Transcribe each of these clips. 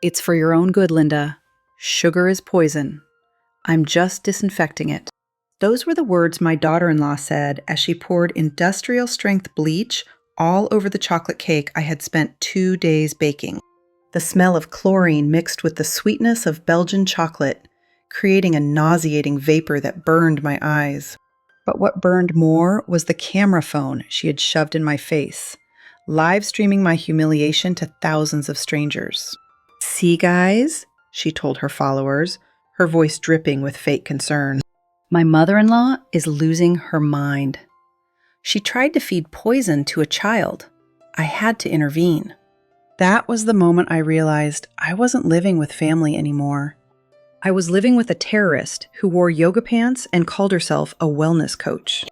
It's for your own good, Linda. Sugar is poison. I'm just disinfecting it. Those were the words my daughter-in-law said as she poured industrial-strength bleach all over the chocolate cake I had spent 2 days baking. The smell of chlorine mixed with the sweetness of Belgian chocolate, creating a nauseating vapor that burned my eyes. But what burned more was the camera phone she had shoved in my face, live streaming my humiliation to thousands of strangers. "See, guys," she told her followers, her voice dripping with fake concern. "My mother-in-law is losing her mind. She tried to feed poison to a child. I had to intervene." That was the moment I realized I wasn't living with family anymore. I was living with a terrorist who wore yoga pants and called herself a wellness coach.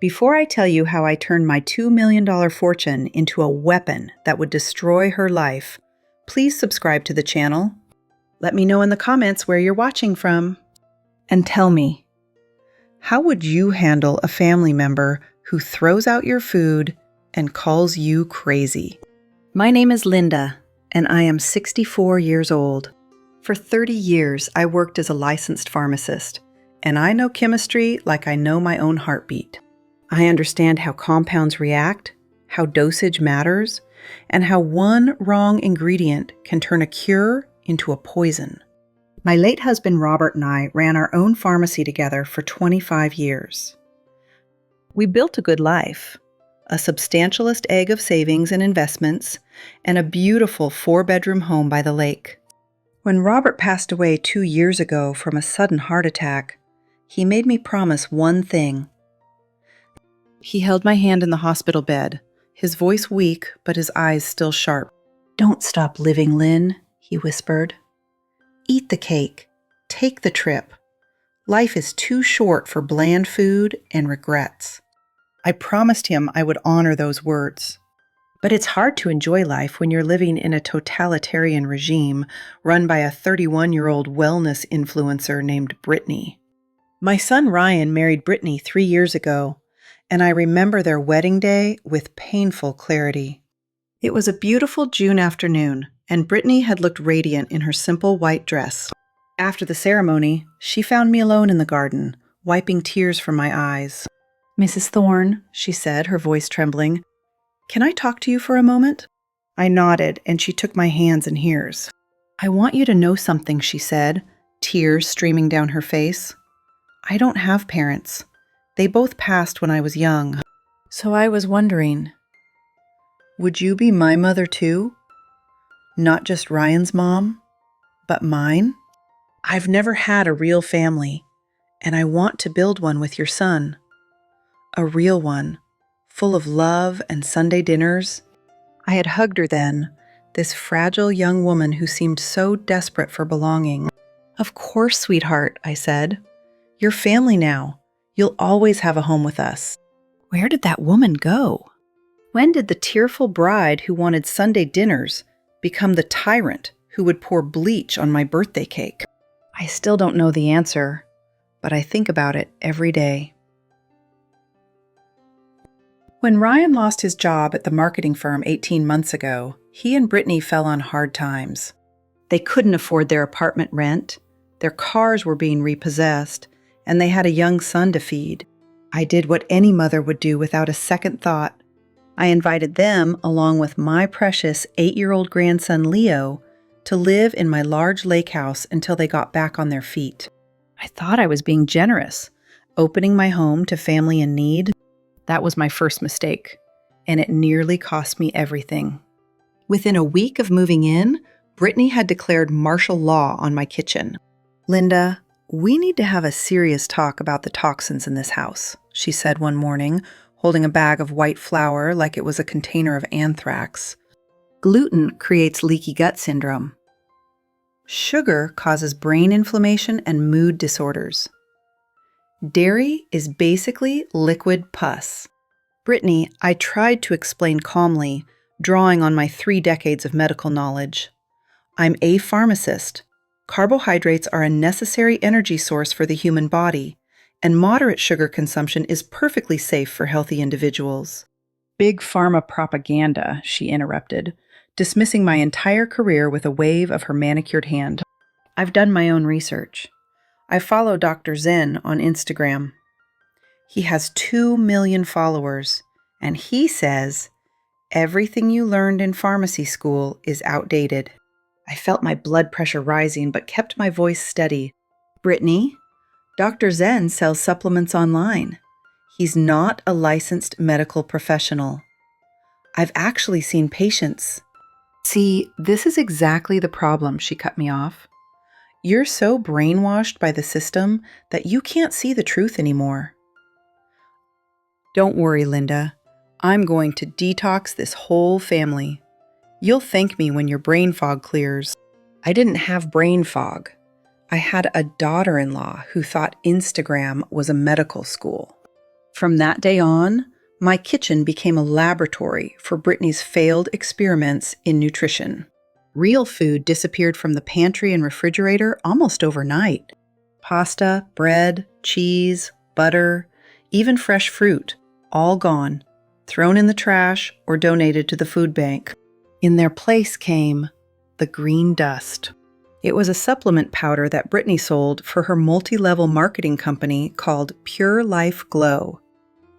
Before I tell you how I turned my $2 million fortune into a weapon that would destroy her life, please subscribe to the channel. Let me know in the comments where you're watching from. And tell me, how would you handle a family member who throws out your food and calls you crazy? My name is Linda, and I am 64 years old. For 30 years, I worked as a licensed pharmacist, and I know chemistry like I know my own heartbeat. I understand how compounds react, how dosage matters, and how one wrong ingredient can turn a cure into a poison. My late husband Robert and I ran our own pharmacy together for 25 years. We built a good life, a substantialist egg of savings and investments, and a beautiful 4-bedroom home by the lake. When Robert passed away 2 years ago from a sudden heart attack, he made me promise one thing. He held my hand in the hospital bed, his voice weak but his eyes still sharp. "Don't stop living, Lynn," he whispered. "Eat the cake. Take the trip. Life is too short for bland food and regrets." I promised him I would honor those words. But it's hard to enjoy life when you're living in a totalitarian regime run by a 31-year-old wellness influencer named Britney. My son Ryan married Britney 3 years ago, and I remember their wedding day with painful clarity. It was a beautiful June afternoon, and Britney had looked radiant in her simple white dress. After the ceremony, she found me alone in the garden, wiping tears from my eyes. "Mrs. Thorne," she said, her voice trembling, "can I talk to you for a moment?" I nodded, and she took my hands in hers. "I want you to know something," she said, tears streaming down her face. "I don't have parents. They both passed when I was young. So I was wondering, would you be my mother too? Not just Ryan's mom, but mine? I've never had a real family, and I want to build one with your son. A real one, full of love and Sunday dinners." I had hugged her then, this fragile young woman who seemed so desperate for belonging. "Of course, sweetheart," I said. "You're family now. You'll always have a home with us." Where did that woman go? When did the tearful bride who wanted Sunday dinners become the tyrant who would pour bleach on my birthday cake? I still don't know the answer, but I think about it every day. When Ryan lost his job at the marketing firm 18 months ago, he and Britney fell on hard times. They couldn't afford their apartment rent, their cars were being repossessed, and they had a young son to feed. I did what any mother would do without a second thought. I invited them, along with my precious 8-year-old grandson Leo, to live in my large lake house until they got back on their feet. I thought I was being generous, opening my home to family in need. That was my first mistake, and it nearly cost me everything. Within a week of moving in, Britney had declared martial law on my kitchen. "Linda, we need to have a serious talk about the toxins in this house," she said one morning, holding a bag of white flour like it was a container of anthrax. "Gluten creates leaky gut syndrome. Sugar causes brain inflammation and mood disorders. Dairy is basically liquid pus." "Britney," I tried to explain calmly, drawing on my 3 decades of medical knowledge. "I'm a pharmacist. Carbohydrates are a necessary energy source for the human body, and moderate sugar consumption is perfectly safe for healthy individuals." "Big pharma propaganda," she interrupted. dismissing my entire career with a wave of her manicured hand. I've done my own research. I follow Dr. Zen on Instagram. He has 2 million followers, and he says, everything you learned in pharmacy school is outdated. I felt my blood pressure rising, but kept my voice steady. Britney, Dr. Zen sells supplements online. He's not a licensed medical professional. I've actually seen patients. See, this is exactly the problem, she cut me off. You're so brainwashed by the system that you can't see the truth anymore. Don't worry, Linda. I'm going to detox this whole family. You'll thank me when your brain fog clears. I didn't have brain fog. I had a daughter-in-law who thought Instagram was a medical school. From that day on, my kitchen became a laboratory for Britney's failed experiments in nutrition. Real food disappeared from the pantry and refrigerator almost overnight. Pasta, bread, cheese, butter, even fresh fruit, all gone, thrown in the trash or donated to the food bank. In their place came the green dust. It was a supplement powder that Britney sold for her multi-level marketing company called Pure Life Glow.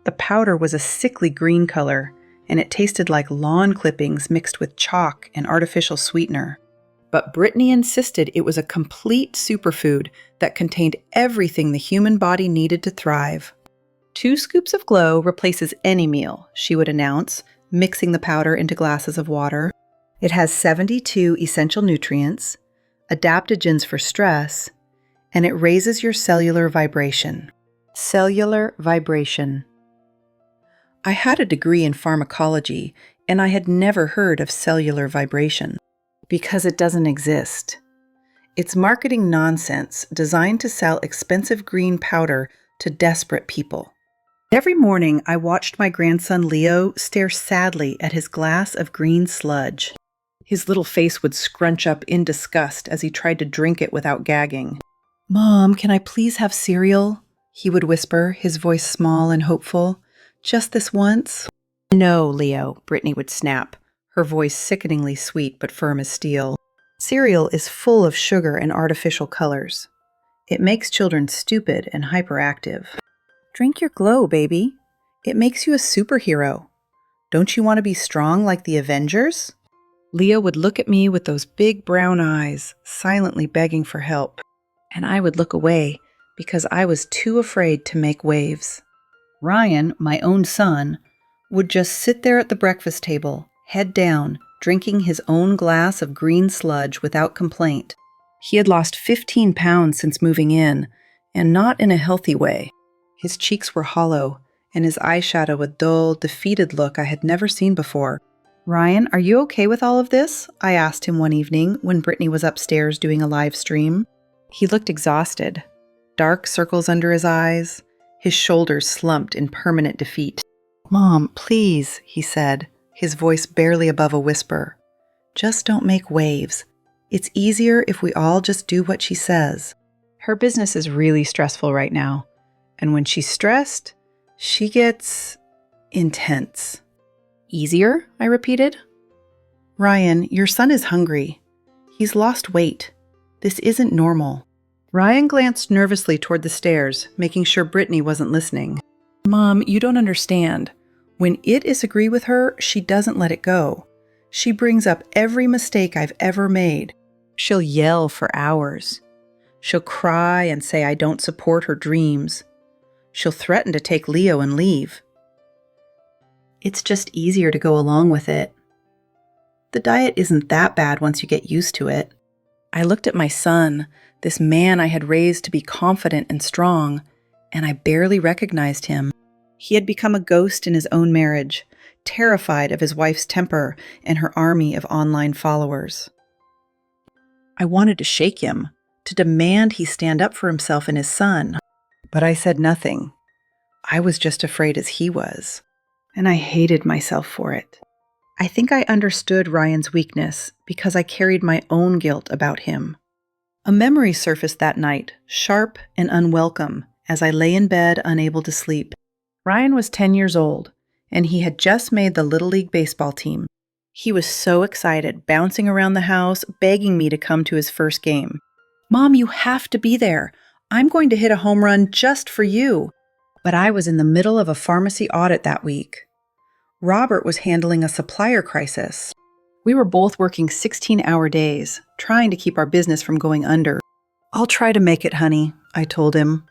The powder was a sickly green color, and it tasted like lawn clippings mixed with chalk and artificial sweetener. But Britney insisted it was a complete superfood that contained everything the human body needed to thrive. 2 scoops of Glow replaces any meal, she would announce, mixing the powder into glasses of water. It has 72 essential nutrients, adaptogens for stress, and it raises your cellular vibration. Cellular vibration. I had a degree in pharmacology, and I had never heard of cellular vibration because it doesn't exist. It's marketing nonsense designed to sell expensive green powder to desperate people. Every morning, I watched my grandson Leo stare sadly at his glass of green sludge. His little face would scrunch up in disgust as he tried to drink it without gagging. "Mom, can I please have cereal?" he would whisper, his voice small and hopeful. "Just this once?" "No, Leo," Britney would snap, her voice sickeningly sweet but firm as steel. "Cereal is full of sugar and artificial colors. It makes children stupid and hyperactive. Drink your Glow, baby. It makes you a superhero. Don't you want to be strong like the Avengers?" Leo would look at me with those big brown eyes, silently begging for help. And I would look away because I was too afraid to make waves. Ryan, my own son, would just sit there at the breakfast table, head down, drinking his own glass of green sludge without complaint. He had lost 15 pounds since moving in, and not in a healthy way. His cheeks were hollow, and his eyeshadow a dull, defeated look I had never seen before. "Ryan, are you okay with all of this?" I asked him one evening when Britney was upstairs doing a live stream. He looked exhausted, dark circles under his eyes, his shoulders slumped in permanent defeat. "Mom, please," he said, his voice barely above a whisper. "Just don't make waves. It's easier if we all just do what she says." Her business is really stressful right now, and when she's stressed, she gets intense. "Easier?" I repeated. "Ryan, your son is hungry. He's lost weight. This isn't normal." Ryan glanced nervously toward the stairs, making sure Britney wasn't listening. "Mom, you don't understand. When it is agree with her, she doesn't let it go. She brings up every mistake I've ever made. She'll yell for hours. She'll cry and say I don't support her dreams. She'll threaten to take Leo and leave. It's just easier to go along with it. The diet isn't that bad once you get used to it." I looked at my son, this man I had raised to be confident and strong, and I barely recognized him. He had become a ghost in his own marriage, terrified of his wife's temper and her army of online followers. I wanted to shake him, to demand he stand up for himself and his son, but I said nothing. I was just afraid as he was, and I hated myself for it. I think I understood Ryan's weakness because I carried my own guilt about him. A memory surfaced that night, sharp and unwelcome, as I lay in bed unable to sleep. Ryan was 10 years old, and he had just made the Little League baseball team. He was so excited, bouncing around the house, begging me to come to his first game. "Mom, you have to be there. I'm going to hit a home run just for you." But I was in the middle of a pharmacy audit that week. Robert was handling a supplier crisis. We were both working 16-hour days, trying to keep our business from going under. "I'll try to make it, honey," I told him,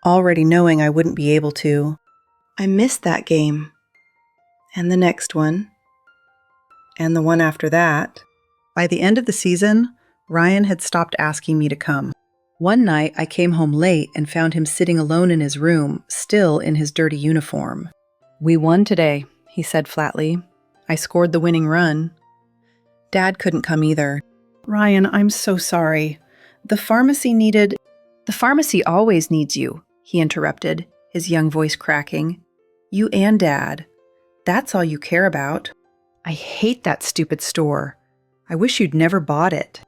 already knowing I wouldn't be able to. I missed that game. And the next one. And the one after that. By the end of the season, Ryan had stopped asking me to come. One night, I came home late and found him sitting alone in his room, still in his dirty uniform. "We won today," he said flatly. "I scored the winning run." Dad couldn't come either. "Ryan, I'm so sorry. The pharmacy always needs you," he interrupted, his young voice cracking. "You and Dad. That's all you care about." "I hate that stupid store. I wish you'd never bought it."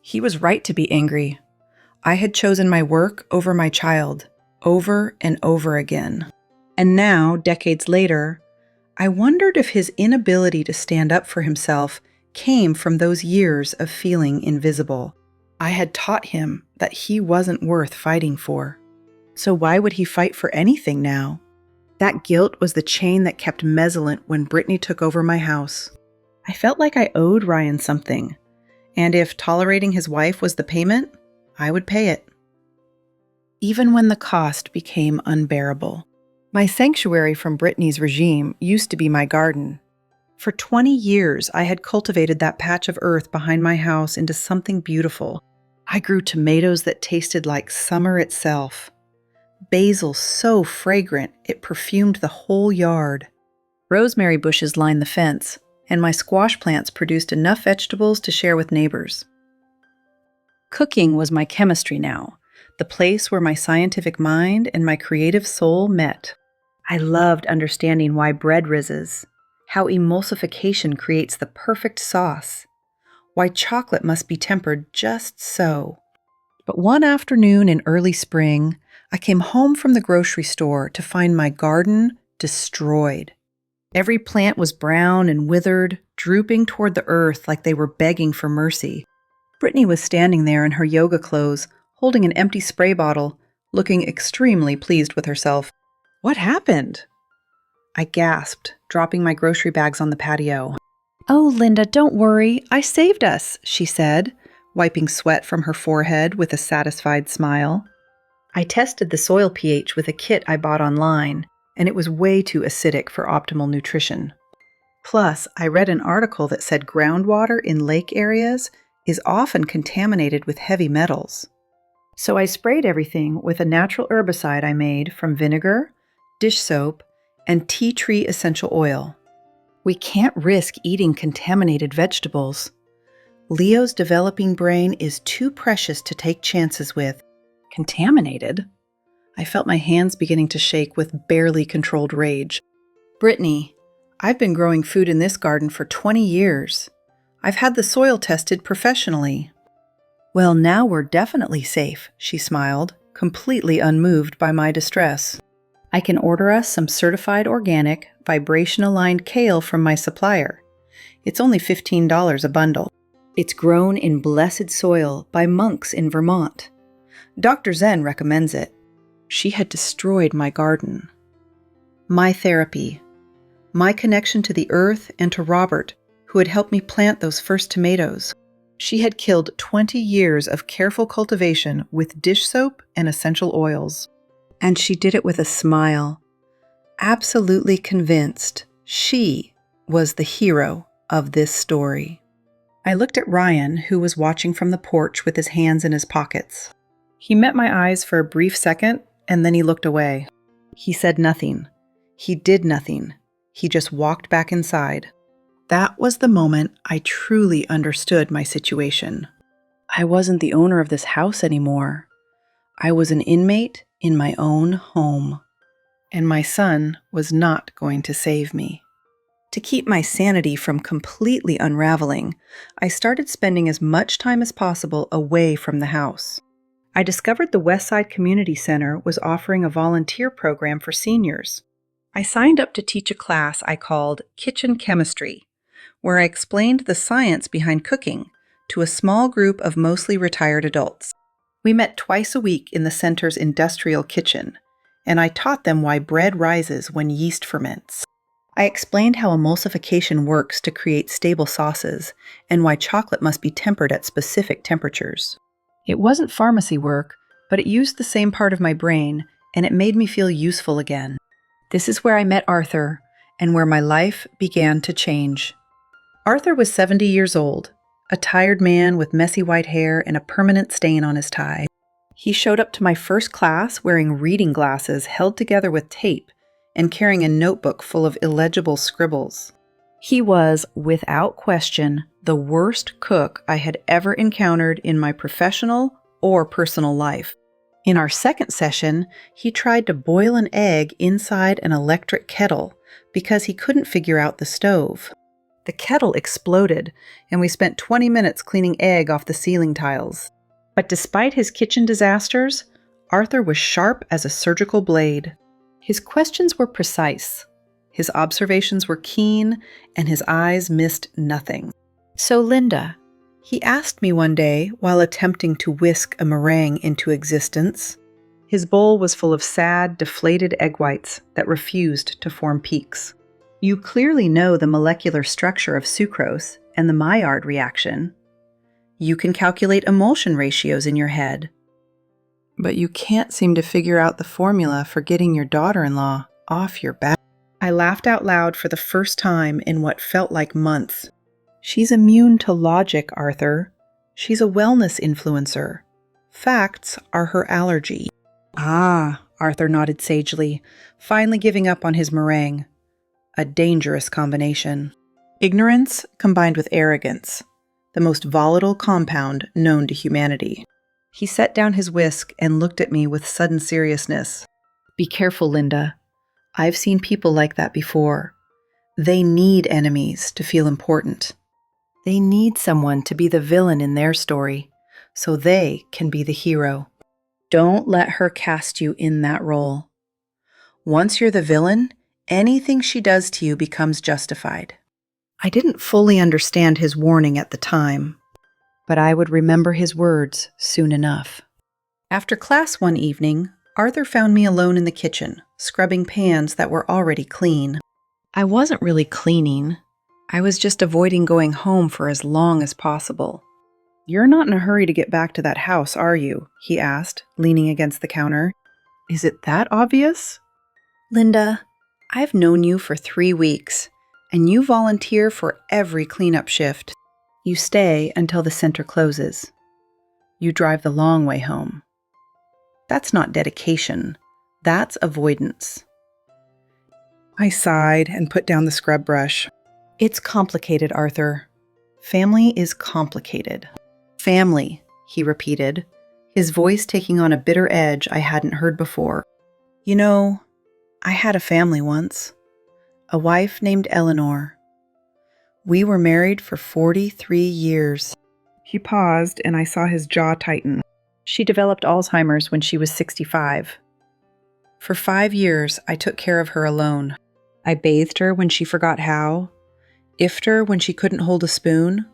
He was right to be angry. I had chosen my work over my child, over and over again. And now, decades later, I wondered if his inability to stand up for himself came from those years of feeling invisible. I had taught him that he wasn't worth fighting for. So why would he fight for anything now? That guilt was the chain that kept mesallant when Britney took over my house. I felt like I owed Ryan something, and if tolerating his wife was the payment, I would pay it. Even when the cost became unbearable. My sanctuary from Britney's regime used to be my garden. For 20 years, I had cultivated that patch of earth behind my house into something beautiful. I grew tomatoes that tasted like summer itself. Basil so fragrant it perfumed the whole yard. Rosemary bushes lined the fence, and my squash plants produced enough vegetables to share with neighbors. Cooking was my chemistry now, the place where my scientific mind and my creative soul met. I loved understanding why bread rises, how emulsification creates the perfect sauce, why chocolate must be tempered just so. But one afternoon in early spring, I came home from the grocery store to find my garden destroyed. Every plant was brown and withered, drooping toward the earth like they were begging for mercy. Britney was standing there in her yoga clothes, holding an empty spray bottle, looking extremely pleased with herself. "What happened?" I gasped, dropping my grocery bags on the patio. "Oh, Linda, don't worry. I saved us," she said, wiping sweat from her forehead with a satisfied smile. I tested the soil pH with a kit I bought online, and it was way too acidic for optimal nutrition. Plus, I read an article that said groundwater in lake areas is often contaminated with heavy metals. So I sprayed everything with a natural herbicide I made from vinegar, dish soap, and tea tree essential oil. We can't risk eating contaminated vegetables. Leo's developing brain is too precious to take chances with. Contaminated? I felt my hands beginning to shake with barely controlled rage. "Britney, I've been growing food in this garden for 20 years. I've had the soil tested professionally." "Well, now we're definitely safe," she smiled, completely unmoved by my distress. "I can order us some certified organic, vibration-aligned kale from my supplier. It's only $15 a bundle. It's grown in blessed soil by monks in Vermont. Dr. Zen recommends it." She had destroyed my garden. My therapy. My connection to the earth and to Robert, who had helped me plant those first tomatoes. She had killed 20 years of careful cultivation with dish soap and essential oils. And she did it with a smile, absolutely convinced she was the hero of this story. I looked at Ryan, who was watching from the porch with his hands in his pockets. He met my eyes for a brief second, and then he looked away. He said nothing. He did nothing. He just walked back inside. That was the moment I truly understood my situation. I wasn't the owner of this house anymore. I was an inmate in my own home. And my son was not going to save me. To keep my sanity from completely unraveling, I started spending as much time as possible away from the house. I discovered the Westside Community Center was offering a volunteer program for seniors. I signed up to teach a class I called Kitchen Chemistry, where I explained the science behind cooking to a small group of mostly retired adults. We met twice a week in the center's industrial kitchen, and I taught them why bread rises when yeast ferments. I explained how emulsification works to create stable sauces and why chocolate must be tempered at specific temperatures. It wasn't pharmacy work, but it used the same part of my brain, and it made me feel useful again. This is where I met Arthur, and where my life began to change. Arthur was 70 years old, a tired man with messy white hair and a permanent stain on his tie. He showed up to my first class wearing reading glasses held together with tape and carrying a notebook full of illegible scribbles. He was, without question, the worst cook I had ever encountered in my professional or personal life. In our second session, he tried to boil an egg inside an electric kettle because he couldn't figure out the stove. The kettle exploded, and we spent 20 minutes cleaning egg off the ceiling tiles. But despite his kitchen disasters, Arthur was sharp as a surgical blade. His questions were precise, his observations were keen, and his eyes missed nothing. "So, Linda," he asked me one day while attempting to whisk a meringue into existence. His bowl was full of sad, deflated egg whites that refused to form peaks. "You clearly know the molecular structure of sucrose and the Maillard reaction. You can calculate emulsion ratios in your head. But you can't seem to figure out the formula for getting your daughter-in-law off your back." I laughed out loud for the first time in what felt like months. "She's immune to logic, Arthur. She's a wellness influencer. Facts are her allergy." "Ah," Arthur nodded sagely, finally giving up on his meringue. A dangerous combination. Ignorance combined with arrogance, the most volatile compound known to humanity. He set down his whisk and looked at me with sudden seriousness. "Be careful, Linda. I've seen people like that before. They need enemies to feel important. They need someone to be the villain in their story, so they can be the hero. Don't let her cast you in that role. Once you're the villain, anything she does to you becomes justified." I didn't fully understand his warning at the time, but I would remember his words soon enough. After class one evening, Arthur found me alone in the kitchen, scrubbing pans that were already clean. I wasn't really cleaning. I was just avoiding going home for as long as possible. "You're not in a hurry to get back to that house, are you?" he asked, leaning against the counter. "Is it that obvious?" "Linda, I've known you for 3 weeks, and you volunteer for every cleanup shift. You stay until the center closes. You drive the long way home. That's not dedication. That's avoidance." I sighed and put down the scrub brush. "It's complicated, Arthur. Family is complicated." "Family," he repeated, his voice taking on a bitter edge I hadn't heard before. "You know, I had a family once. A wife named Eleanor. We were married for 43 years. He paused, and I saw his jaw tighten. "She developed Alzheimer's when she was 65. For 5 years, I took care of her alone. I bathed her when she forgot how, ifed her when she couldn't hold a spoon.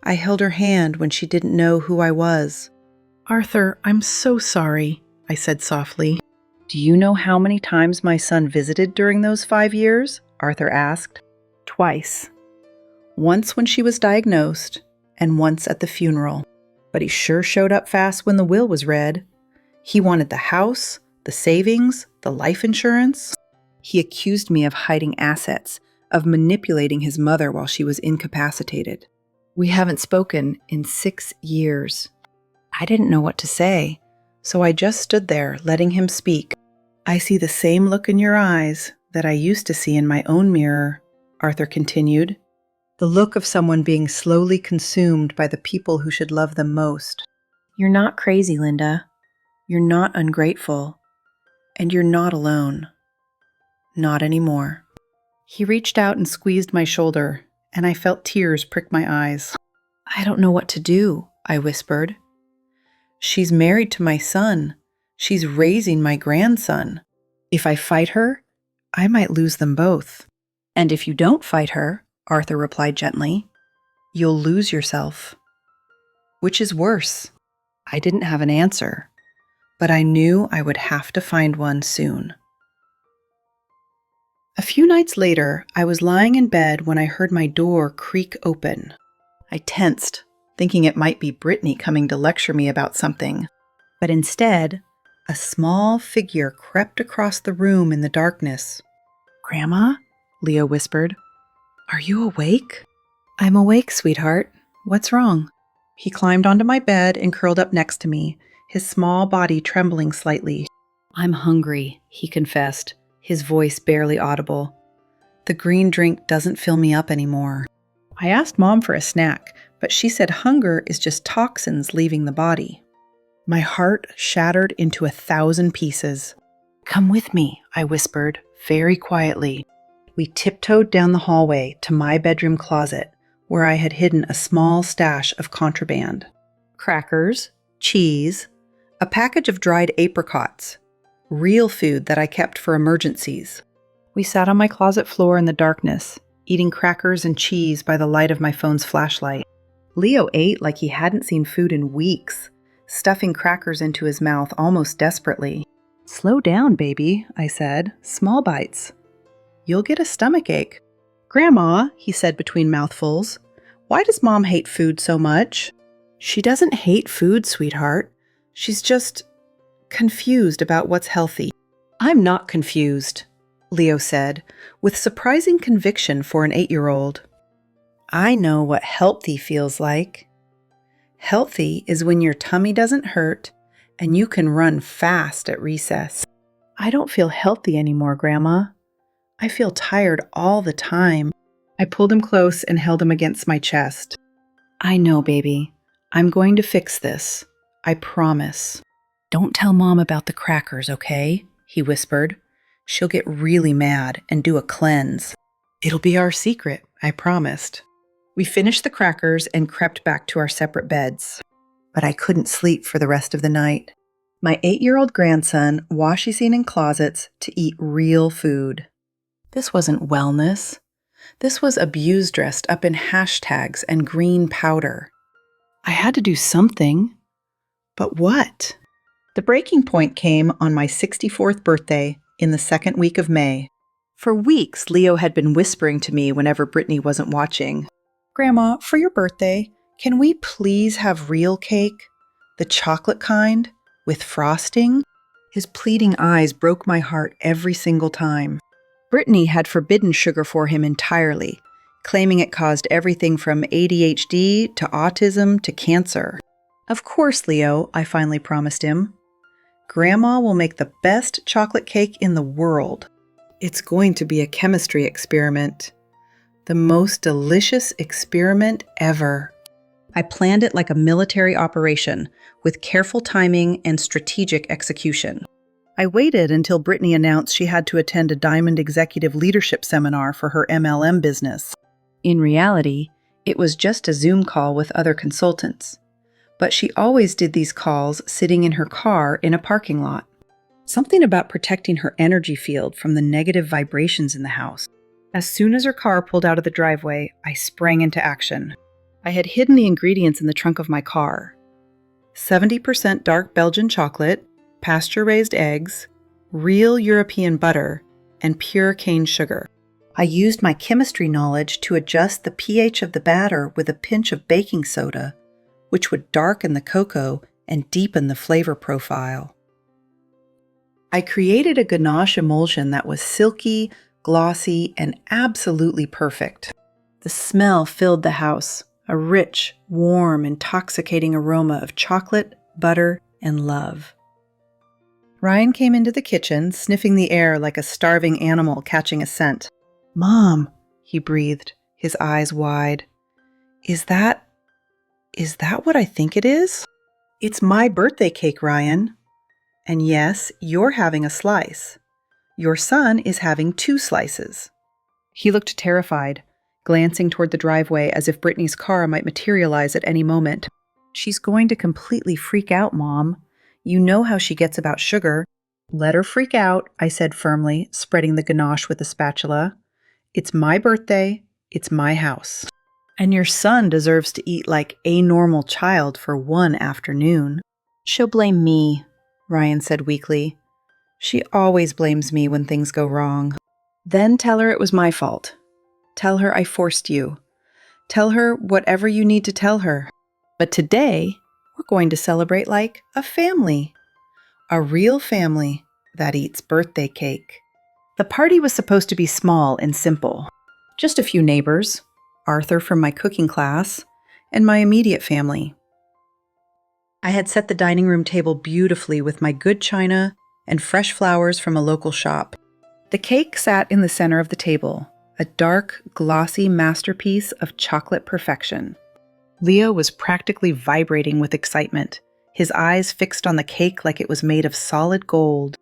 I held her hand when she didn't know who I was." "Arthur, I'm so sorry," I said softly. "Do you know how many times my son visited during those 5 years?" Arthur asked. "Twice. Once when she was diagnosed, and once at the funeral. But he sure showed up fast when the will was read. He wanted the house, the savings, the life insurance. He accused me of hiding assets, of manipulating his mother while she was incapacitated. We haven't spoken in 6 years. I didn't know what to say, so I just stood there, letting him speak. I see the same look in your eyes that I used to see in my own mirror," Arthur continued. "The look of someone being slowly consumed by the people who should love them most. You're not crazy, Linda. You're not ungrateful. And you're not alone. Not anymore." He reached out and squeezed my shoulder, and I felt tears prick my eyes. "I don't know what to do," I whispered. "She's married to my son. She's raising my grandson. If I fight her, I might lose them both. And if you don't fight her," Arthur replied gently. You'll lose yourself. Which is worse? I didn't have an answer, but I knew I would have to find one soon. A few nights later, I was lying in bed when I heard my door creak open. I tensed, thinking it might be Britney coming to lecture me about something. But instead, a small figure crept across the room in the darkness. "Grandma?" Leo whispered. "Are you awake?" "I'm awake, sweetheart. What's wrong?" He climbed onto my bed and curled up next to me, his small body trembling slightly. "I'm hungry," he confessed, his voice barely audible. "The green drink doesn't fill me up anymore." I asked Mom for a snack, but she said hunger is just toxins leaving the body. My heart shattered into 1,000 pieces. "Come with me," I whispered, very quietly. We tiptoed down the hallway to my bedroom closet, where I had hidden a small stash of contraband. Crackers, cheese, a package of dried apricots, real food that I kept for emergencies. We sat on my closet floor in the darkness, eating crackers and cheese by the light of my phone's flashlight. Leo ate like he hadn't seen food in weeks, stuffing crackers into his mouth almost desperately. "Slow down, baby," I said. "Small bites. You'll get a stomachache." "Grandma," he said between mouthfuls, "why does Mom hate food so much?" "She doesn't hate food, sweetheart. She's just confused about what's healthy." "I'm not confused," Leo said, with surprising conviction for an 8-year-old. "I know what healthy feels like. Healthy is when your tummy doesn't hurt and you can run fast at recess." "I don't feel healthy anymore, Grandma. I feel tired all the time." I pulled him close and held him against my chest. "I know, baby. I'm going to fix this. I promise." "Don't tell Mom about the crackers, okay?" he whispered. "She'll get really mad and do a cleanse." "It'll be our secret," I promised. We finished the crackers and crept back to our separate beds. But I couldn't sleep for the rest of the night. My 8-year-old grandson washi-seen in closets to eat real food. This wasn't wellness. This was abuse dressed up in hashtags and green powder. I had to do something. But what? The breaking point came on my 64th birthday in the second week of May. For weeks, Leo had been whispering to me whenever Britney wasn't watching. "Grandma, for your birthday, can we please have real cake? The chocolate kind, with frosting?" His pleading eyes broke my heart every single time. Britney had forbidden sugar for him entirely, claiming it caused everything from ADHD to autism to cancer. "Of course, Leo," I finally promised him. "Grandma will make the best chocolate cake in the world. It's going to be a chemistry experiment. The most delicious experiment ever." I planned it like a military operation, with careful timing and strategic execution. I waited until Britney announced she had to attend a Diamond Executive Leadership Seminar for her MLM business. In reality, it was just a Zoom call with other consultants. But she always did these calls sitting in her car in a parking lot. Something about protecting her energy field from the negative vibrations in the house. As soon as her car pulled out of the driveway, I sprang into action. I had hidden the ingredients in the trunk of my car. 70% dark Belgian chocolate, pasture-raised eggs, real European butter, and pure cane sugar. I used my chemistry knowledge to adjust the pH of the batter with a pinch of baking soda, which would darken the cocoa and deepen the flavor profile. I created a ganache emulsion that was silky, glossy, and absolutely perfect. The smell filled the house, a rich, warm, intoxicating aroma of chocolate, butter, and love. Ryan came into the kitchen, sniffing the air like a starving animal catching a scent. "Mom," he breathed, his eyes wide. Is that what I think it is?" "It's my birthday cake, Ryan. And yes, you're having a slice. Your son is having 2 slices." He looked terrified, glancing toward the driveway as if Britney's car might materialize at any moment. "She's going to completely freak out, Mom. You know how she gets about sugar." "Let her freak out," I said firmly, spreading the ganache with a spatula. "It's my birthday. It's my house. And your son deserves to eat like a normal child for one afternoon. She'll blame me, Ryan said weakly. She always blames me when things go wrong. Then tell her it was my fault. Tell her I forced you. Tell her whatever you need to tell her. But today, we're going to celebrate like a family. A real family that eats birthday cake. The party was supposed to be small and simple. Just a few neighbors, Arthur from my cooking class, and my immediate family. I had set the dining room table beautifully with my good china and fresh flowers from a local shop. The cake sat in the center of the table, a dark, glossy masterpiece of chocolate perfection. Leo was practically vibrating with excitement, his eyes fixed on the cake like it was made of solid gold.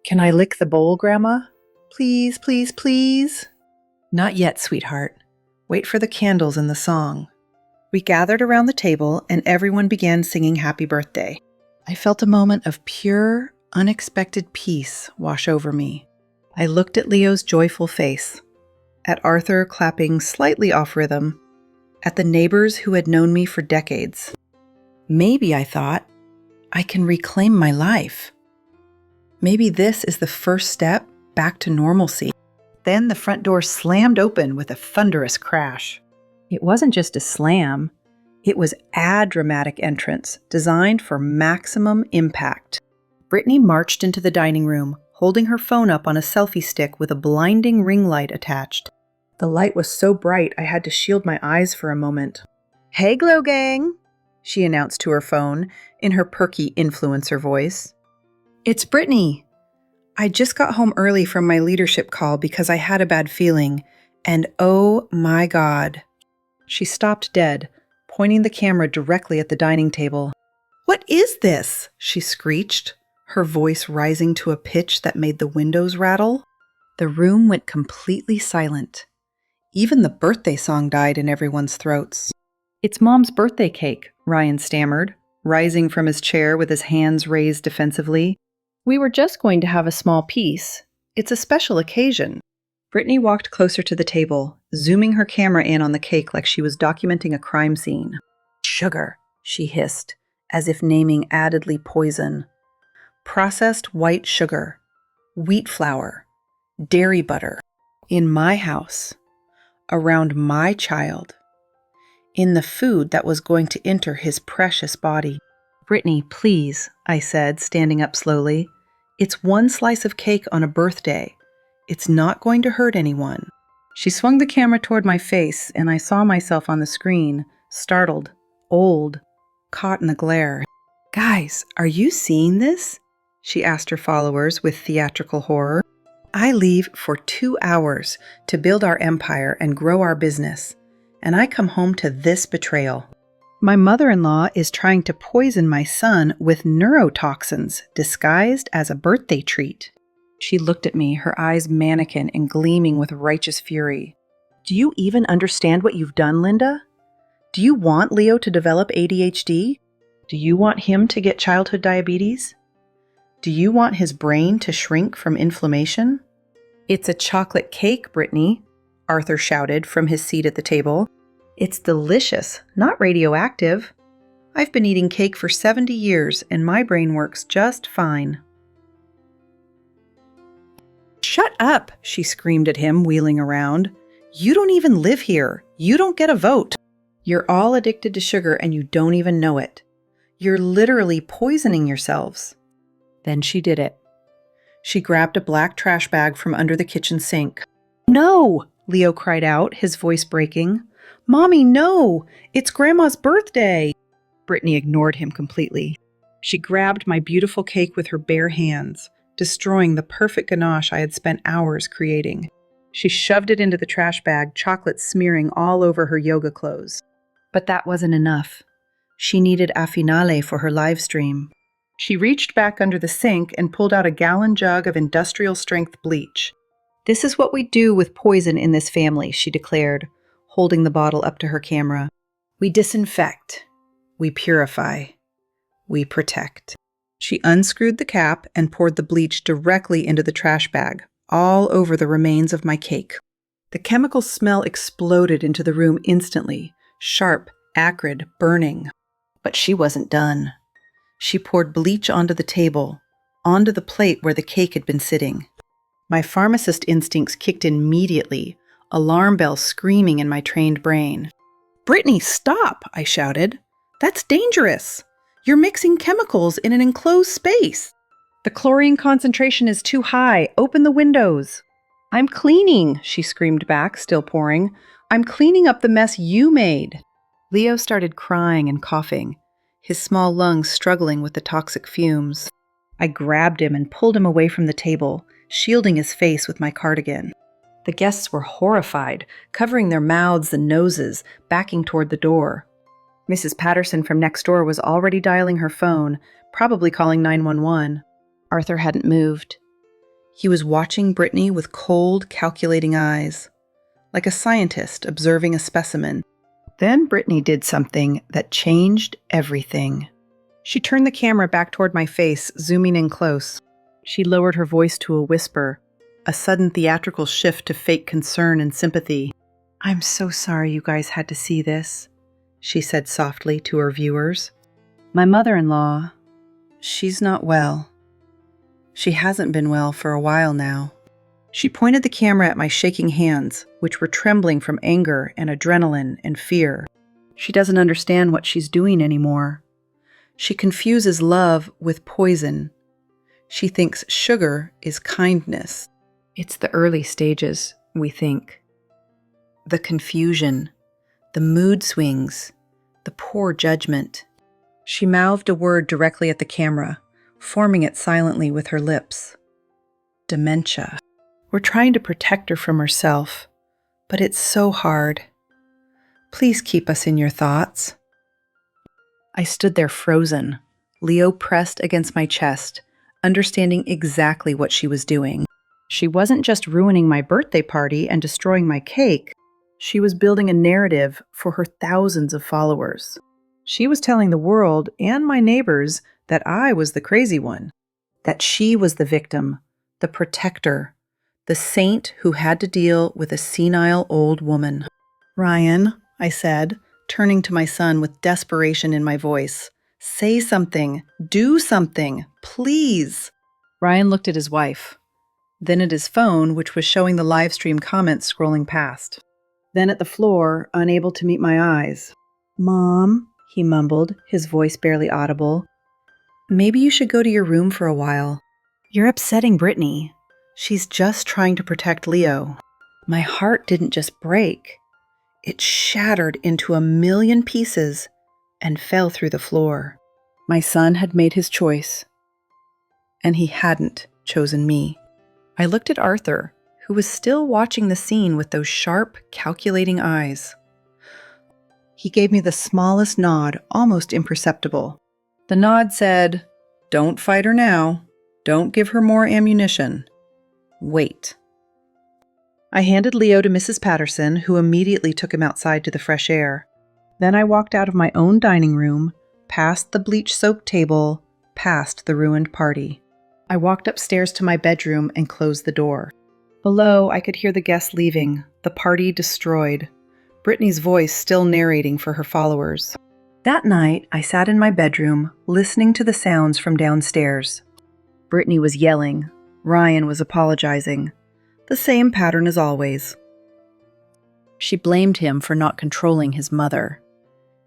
Can I lick the bowl, Grandma? Please, please, please. Not yet, sweetheart. Wait for the candles and the song. We gathered around the table and everyone began singing happy birthday. I felt a moment of pure, unexpected peace wash over me. I looked at Leo's joyful face, at Arthur clapping slightly off rhythm, at the neighbors who had known me for decades. Maybe, I thought, I can reclaim my life. Maybe this is the first step back to normalcy. Then the front door slammed open with a thunderous crash. It wasn't just a slam. It was a dramatic entrance designed for maximum impact. Britney marched into the dining room, holding her phone up on a selfie stick with a blinding ring light attached. The light was so bright I had to shield my eyes for a moment. "Hey, Glow Gang," she announced to her phone in her perky influencer voice. "It's Britney. I just got home early from my leadership call because I had a bad feeling, and oh my God." She stopped dead, pointing the camera directly at the dining table. "What is this?" she screeched, her voice rising to a pitch that made the windows rattle. The room went completely silent. Even the birthday song died in everyone's throats. "It's Mom's birthday cake," Ryan stammered, rising from his chair with his hands raised defensively. "We were just going to have a small piece. It's a special occasion." Britney walked closer to the table, zooming her camera in on the cake like she was documenting a crime scene. "Sugar," she hissed, as if naming addedly poison. "Processed white sugar, wheat flour, dairy butter, in my house, around my child, in the food that was going to enter his precious body." "Britney, please," I said, standing up slowly. "It's one slice of cake on a birthday. It's not going to hurt anyone." She swung the camera toward my face, and I saw myself on the screen, startled, old, caught in the glare. "Guys, are you seeing this?" she asked her followers with theatrical horror. "I leave for 2 hours to build our empire and grow our business, and I come home to this betrayal. My mother-in-law is trying to poison my son with neurotoxins disguised as a birthday treat." She looked at me, her eyes mannequin and gleaming with righteous fury. "Do you even understand what you've done, Linda? Do you want Leo to develop ADHD? Do you want him to get childhood diabetes? Do you want his brain to shrink from inflammation?" "It's a chocolate cake, Britney," Arthur shouted from his seat at the table. "It's delicious, not radioactive. I've been eating cake for 70 years and my brain works just fine." "Shut up," she screamed at him, wheeling around. "You don't even live here. You don't get a vote. You're all addicted to sugar and you don't even know it. You're literally poisoning yourselves." Then she did it. She grabbed a black trash bag from under the kitchen sink. "No!" Leo cried out, his voice breaking. "Mommy, no! It's Grandma's birthday!" Britney ignored him completely. She grabbed my beautiful cake with her bare hands, destroying the perfect ganache I had spent hours creating. She shoved it into the trash bag, chocolate smearing all over her yoga clothes. But that wasn't enough. She needed a finale for her live stream. She reached back under the sink and pulled out a gallon jug of industrial-strength bleach. "This is what we do with poison in this family," she declared, holding the bottle up to her camera. "We disinfect. We purify. We protect." She unscrewed the cap and poured the bleach directly into the trash bag, all over the remains of my cake. The chemical smell exploded into the room instantly, sharp, acrid, burning. But she wasn't done. She poured bleach onto the table, onto the plate where the cake had been sitting. My pharmacist instincts kicked in immediately, alarm bells screaming in my trained brain. "Britney, stop!" I shouted. "That's dangerous! You're mixing chemicals in an enclosed space. The chlorine concentration is too high. Open the windows." "I'm cleaning," she screamed back, still pouring. "I'm cleaning up the mess you made." Leo started crying and coughing, his small lungs struggling with the toxic fumes. I grabbed him and pulled him away from the table, shielding his face with my cardigan. The guests were horrified, covering their mouths and noses, backing toward the door. Mrs. Patterson from next door was already dialing her phone, probably calling 911. Arthur hadn't moved. He was watching Britney with cold, calculating eyes, like a scientist observing a specimen. Then Britney did something that changed everything. She turned the camera back toward my face, zooming in close. She lowered her voice to a whisper, a sudden theatrical shift to fake concern and sympathy. "I'm so sorry you guys had to see this," she said softly to her viewers. "My mother-in-law, she's not well. She hasn't been well for a while now." She pointed the camera at my shaking hands, which were trembling from anger and adrenaline and fear. "She doesn't understand what she's doing anymore. She confuses love with poison. She thinks sugar is kindness. It's the early stages, we think. The confusion, the mood swings, the poor judgment." She mouthed a word directly at the camera, forming it silently with her lips. "Dementia. We're trying to protect her from herself, but it's so hard. Please keep us in your thoughts." I stood there frozen, Leo pressed against my chest, understanding exactly what she was doing. She wasn't just ruining my birthday party and destroying my cake. She was building a narrative for her thousands of followers. She was telling the world and my neighbors that I was the crazy one, that she was the victim, the protector, the saint who had to deal with a senile old woman. "Ryan," I said, turning to my son with desperation in my voice, "say something, do something, please." Ryan looked at his wife, then at his phone, which was showing the live stream comments scrolling past, then at the floor, unable to meet my eyes. "Mom," he mumbled, his voice barely audible, "maybe you should go to your room for a while. You're upsetting Britney. She's just trying to protect Leo." My heart didn't just break. It shattered into a million pieces and fell through the floor. My son had made his choice, and he hadn't chosen me. I looked at Arthur, who was still watching the scene with those sharp, calculating eyes. He gave me the smallest nod, almost imperceptible. The nod said, "Don't fight her now. Don't give her more ammunition. Wait." I handed Leo to Mrs. Patterson, who immediately took him outside to the fresh air. Then I walked out of my own dining room, past the bleach-soaked table, past the ruined party. I walked upstairs to my bedroom and closed the door. Below, I could hear the guests leaving, the party destroyed, Britney's voice still narrating for her followers. That night, I sat in my bedroom, listening to the sounds from downstairs. Britney was yelling. Ryan was apologizing. The same pattern as always. She blamed him for not controlling his mother.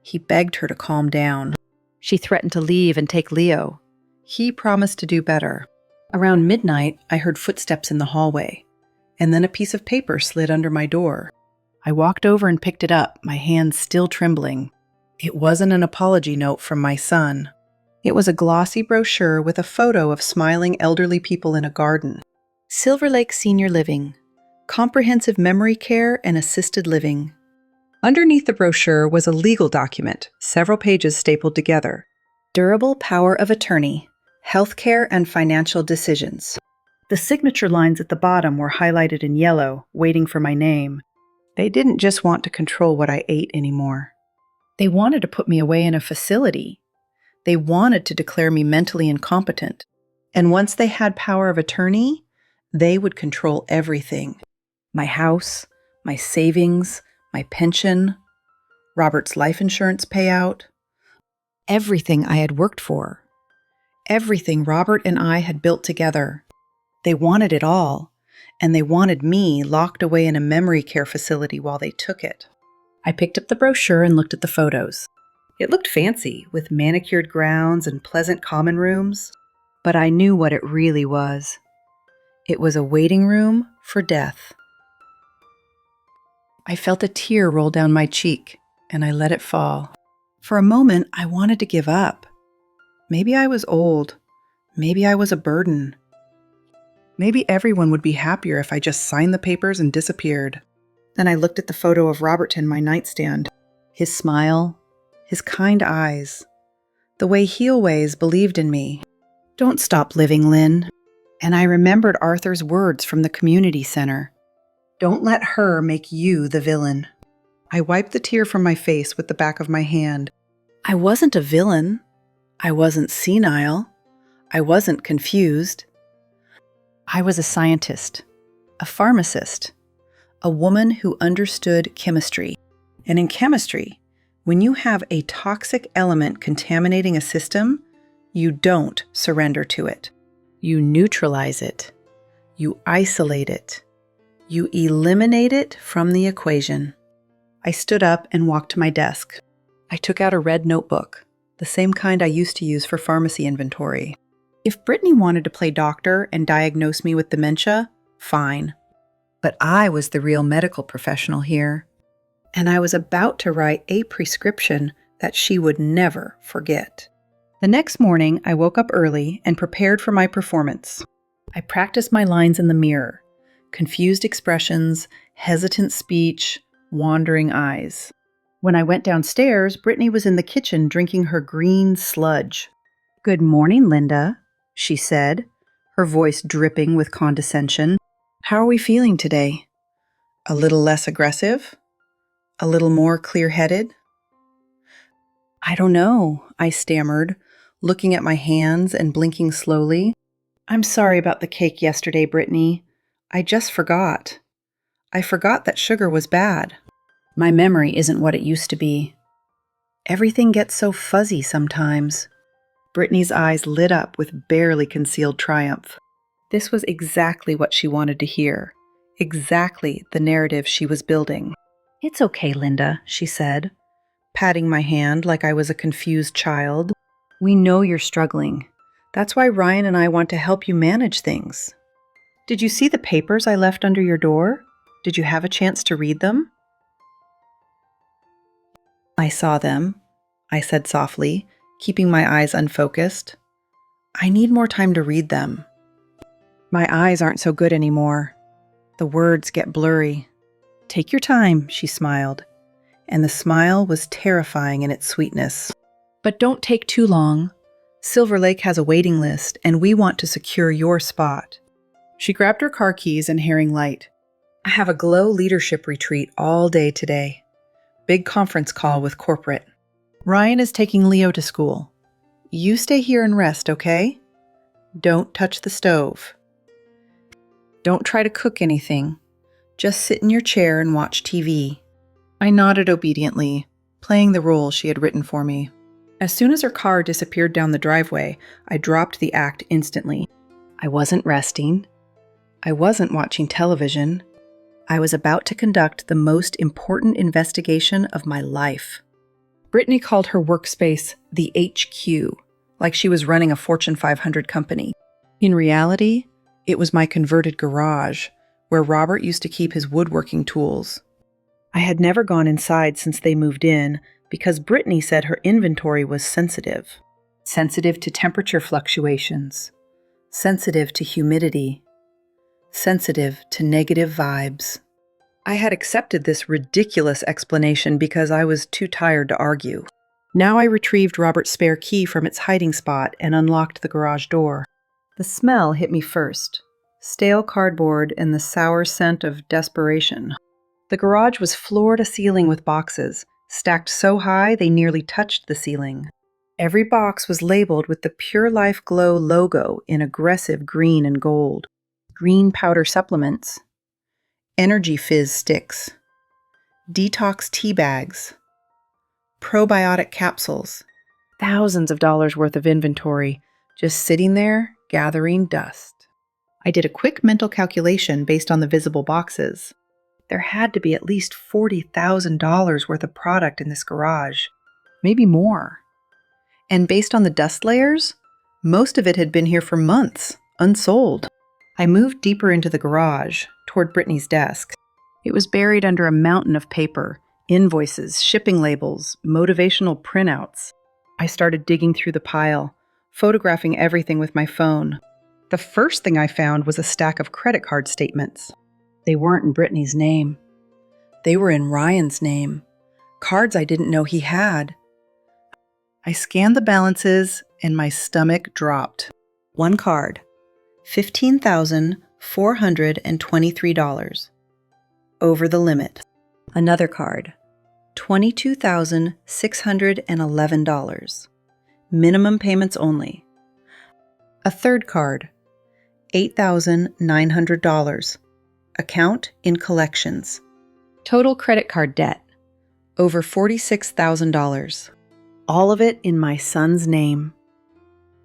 He begged her to calm down. She threatened to leave and take Leo. He promised to do better. Around midnight, I heard footsteps in the hallway, and then a piece of paper slid under my door. I walked over and picked it up, my hands still trembling. It wasn't an apology note from my son. It was a glossy brochure with a photo of smiling elderly people in a garden. Silver Lake Senior Living, Comprehensive Memory Care and Assisted Living. Underneath the brochure was a legal document, several pages stapled together. Durable Power of Attorney, Healthcare and Financial Decisions. The signature lines at the bottom were highlighted in yellow, waiting for my name. They didn't just want to control what I ate anymore. They wanted to put me away in a facility. They wanted to declare me mentally incompetent. And once they had power of attorney, they would control everything. My house, my savings, my pension, Robert's life insurance payout, everything I had worked for, everything Robert and I had built together. They wanted it all, and they wanted me locked away in a memory care facility while they took it. I picked up the brochure and looked at the photos. It looked fancy, with manicured grounds and pleasant common rooms, but I knew what it really was. It was a waiting room for death. I felt a tear roll down my cheek, and I let it fall. For a moment, I wanted to give up. Maybe I was old. Maybe I was a burden. Maybe everyone would be happier if I just signed the papers and disappeared. Then I looked at the photo of Robert in my nightstand. His smile, his kind eyes, the way he always believed in me. Don't stop living, Lynn. And I remembered Arthur's words from the community center. Don't let her make you the villain. I wiped the tear from my face with the back of my hand. I wasn't a villain. I wasn't senile. I wasn't confused. I was a scientist, a pharmacist, a woman who understood chemistry. And in chemistry, when you have a toxic element contaminating a system, you don't surrender to it. You neutralize it. You isolate it. You eliminate it from the equation. I stood up and walked to my desk. I took out a red notebook, the same kind I used to use for pharmacy inventory. If Britney wanted to play doctor and diagnose me with dementia, fine. But I was the real medical professional here, and I was about to write a prescription that she would never forget. The next morning, I woke up early and prepared for my performance. I practiced my lines in the mirror, confused expressions, hesitant speech, wandering eyes. When I went downstairs, Britney was in the kitchen drinking her green sludge. "Good morning, Linda," she said, her voice dripping with condescension. "How are we feeling today? A little less aggressive? A little more clear-headed?" "I don't know," I stammered, looking at my hands and blinking slowly. "I'm sorry about the cake yesterday, Britney. I just forgot. I forgot that sugar was bad. My memory isn't what it used to be. Everything gets so fuzzy sometimes." Britney's eyes lit up with barely concealed triumph. This was exactly what she wanted to hear, exactly the narrative she was building. "It's okay, Linda," she said, patting my hand like I was a confused child. "We know you're struggling. That's why Ryan and I want to help you manage things. Did you see the papers I left under your door? Did you have a chance to read them?" "I saw them," I said softly, keeping my eyes unfocused. "I need more time to read them. My eyes aren't so good anymore. The words get blurry." "Take your time," she smiled, and the smile was terrifying in its sweetness. "But don't take too long. Silver Lake has a waiting list, and we want to secure your spot." She grabbed her car keys and herring light. "I have a Glow leadership retreat all day today. Big conference call with corporate. Ryan is taking Leo to school. You stay here and rest, okay? Don't touch the stove. Don't try to cook anything. Just sit in your chair and watch TV." I nodded obediently, playing the role she had written for me. As soon as her car disappeared down the driveway, I dropped the act instantly. I wasn't resting. I wasn't watching television. I was about to conduct the most important investigation of my life. Britney called her workspace the HQ, like she was running a Fortune 500 company. In reality, it was my converted garage, where Robert used to keep his woodworking tools. I had never gone inside since they moved in because Britney said her inventory was sensitive. Sensitive to temperature fluctuations. Sensitive to humidity. Sensitive to negative vibes. I had accepted this ridiculous explanation because I was too tired to argue. Now I retrieved Robert's spare key from its hiding spot and unlocked the garage door. The smell hit me first. Stale cardboard and the sour scent of desperation. The garage was floor to ceiling with boxes, stacked so high they nearly touched the ceiling. Every box was labeled with the Pure Life Glow logo in aggressive green and gold. Green powder supplements. energy fizz sticks, detox tea bags, probiotic capsules. Thousands of dollars worth of inventory just sitting there gathering dust. I did a quick mental calculation based on the visible boxes. There had to be at least $40,000 worth of product in this garage, maybe more. And based on the dust layers, most of it had been here for months, unsold. I moved deeper into the garage, toward Britney's desk. It was buried under a mountain of paper, invoices, shipping labels, motivational printouts. I started digging through the pile, photographing everything with my phone. The first thing I found was a stack of credit card statements. They weren't in Britney's name. They were in Ryan's name, cards I didn't know he had. I scanned the balances and my stomach dropped. One card, $15,423. Over the limit. Another card, $22,611. Minimum payments only. A third card, $8,900. Account in collections. Total credit card debt, over $46,000. All of it in my son's name.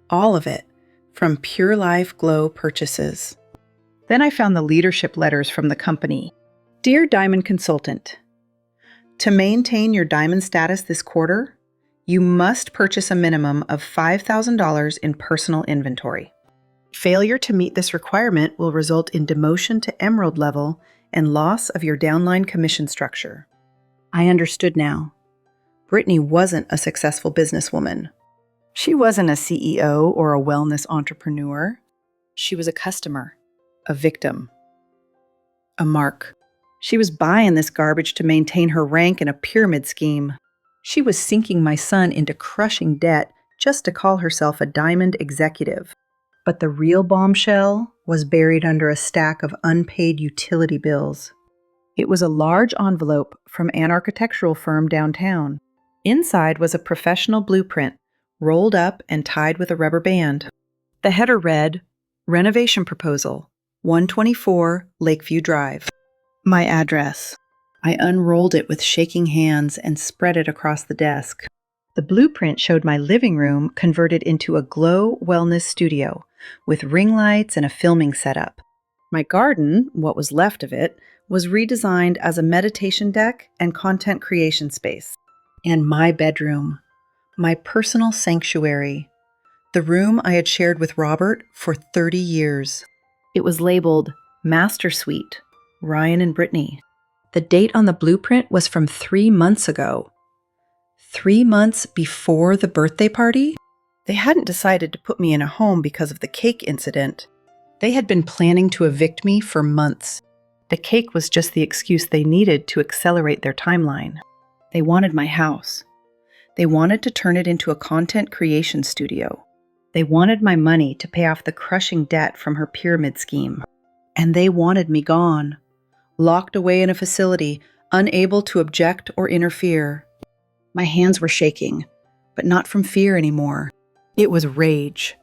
All of it from Pure Life Glow purchases. Then I found the leadership letters from the company. Dear Diamond Consultant, to maintain your diamond status this quarter, you must purchase a minimum of $5,000 in personal inventory. Failure to meet this requirement will result in demotion to Emerald level and loss of your downline commission structure. I understood now. Britney wasn't a successful businesswoman. She wasn't a CEO or a wellness entrepreneur. She was a customer, a victim, a mark. She was buying this garbage to maintain her rank in a pyramid scheme. She was sinking my son into crushing debt just to call herself a diamond executive. But the real bombshell was buried under a stack of unpaid utility bills. It was a large envelope from an architectural firm downtown. Inside was a professional blueprint, rolled up and tied with a rubber band. The header read, Renovation Proposal, 124 Lakeview Drive. My address. I unrolled it with shaking hands and spread it across the desk. The blueprint showed my living room converted into a glow wellness studio with ring lights and a filming setup. My garden, what was left of it, was redesigned as a meditation deck and content creation space. And my bedroom, my personal sanctuary, the room I had shared with Robert for 30 years. It was labeled Master Suite, Ryan and Britney. The date on the blueprint was from 3 months ago. 3 months before the birthday party? They hadn't decided to put me in a home because of the cake incident. They had been planning to evict me for months. The cake was just the excuse they needed to accelerate their timeline. They wanted my house. They wanted to turn it into a content creation studio. They wanted my money to pay off the crushing debt from her pyramid scheme. And they wanted me gone, locked away in a facility, unable to object or interfere. My hands were shaking, but not from fear anymore. It was rage.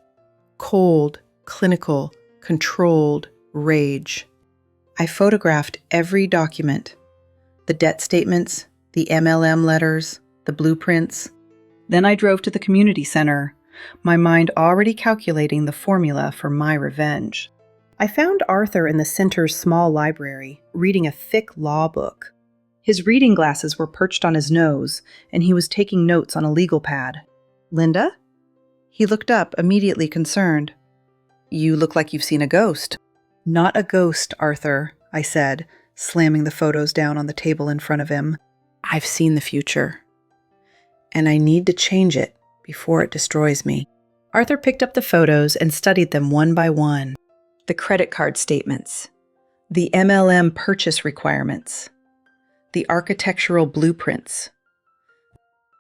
Cold, clinical, controlled rage. I photographed every document. The debt statements, the MLM letters, the blueprints. Then I drove to the community center, my mind already calculating the formula for my revenge. I found Arthur in the center's small library, reading a thick law book. His reading glasses were perched on his nose, and he was taking notes on a legal pad. Linda? He looked up, immediately concerned. You look like you've seen a ghost. Not a ghost, Arthur, I said, slamming the photos down on the table in front of him. I've seen the future. And I need to change it before it destroys me. Arthur picked up the photos and studied them one by one. The credit card statements. The MLM purchase requirements. The architectural blueprints.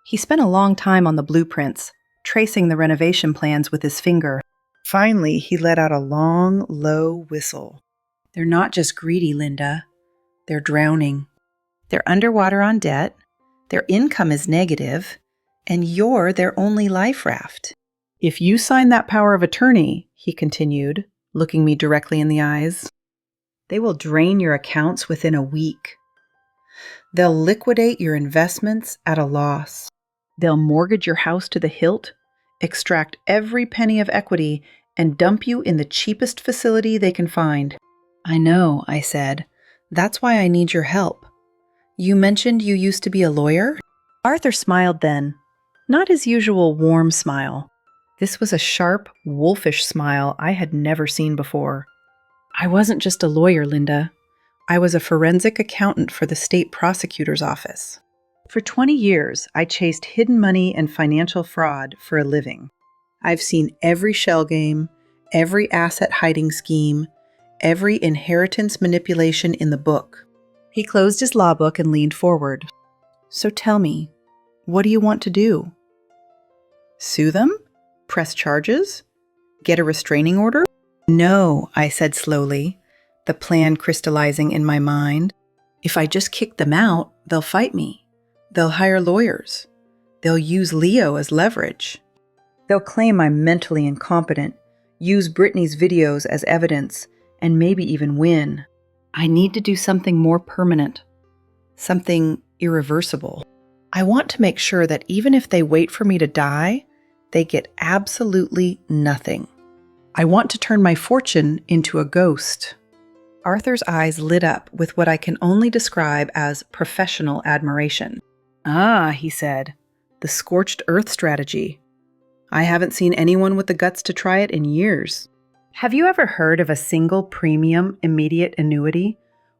He spent a long time on the blueprints, tracing the renovation plans with his finger. Finally, he let out a long, low whistle. They're not just greedy, Linda. They're drowning. They're underwater on debt. Their income is negative, and you're their only life raft. If you sign that power of attorney, he continued, looking me directly in the eyes, They will drain your accounts within a week. They'll liquidate your investments at a loss. They'll mortgage your house to the hilt, extract every penny of equity, and dump you in the cheapest facility they can find. I know, I said. That's why I need your help. You mentioned you used to be a lawyer? Arthur smiled then, not his usual warm smile. This was a sharp, wolfish smile I had never seen before. I wasn't just a lawyer, Linda. I was a forensic accountant for the state prosecutor's office. For 20 years, I chased hidden money and financial fraud for a living. I've seen every shell game, every asset hiding scheme, every inheritance manipulation in the book. He closed his law book and leaned forward. So tell me, what do you want to do? Sue them? Press charges? Get a restraining order? No, I said slowly, the plan crystallizing in my mind. If I just kick them out, they'll fight me. They'll hire lawyers. They'll use Leo as leverage. They'll claim I'm mentally incompetent, use Britney's videos as evidence, and maybe even win. I need to do something more permanent, something irreversible. I want to make sure that even if they wait for me to die, they get absolutely nothing. I want to turn my fortune into a ghost. Arthur's eyes lit up with what I can only describe as professional admiration. Ah, he said, the scorched earth strategy. I haven't seen anyone with the guts to try it in years. Have you ever heard of a single premium immediate annuity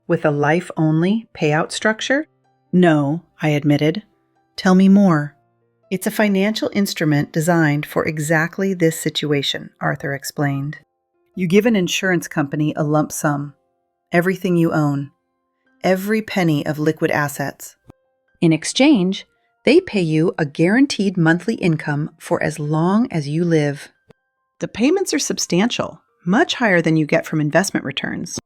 with a life-only payout structure? No, I admitted. Tell me more. It's a financial instrument designed for exactly this situation, Arthur explained. You give an insurance company a lump sum, everything you own, every penny of liquid assets. In exchange, they pay you a guaranteed monthly income for as long as you live. The payments are substantial, much higher than you get from investment returns.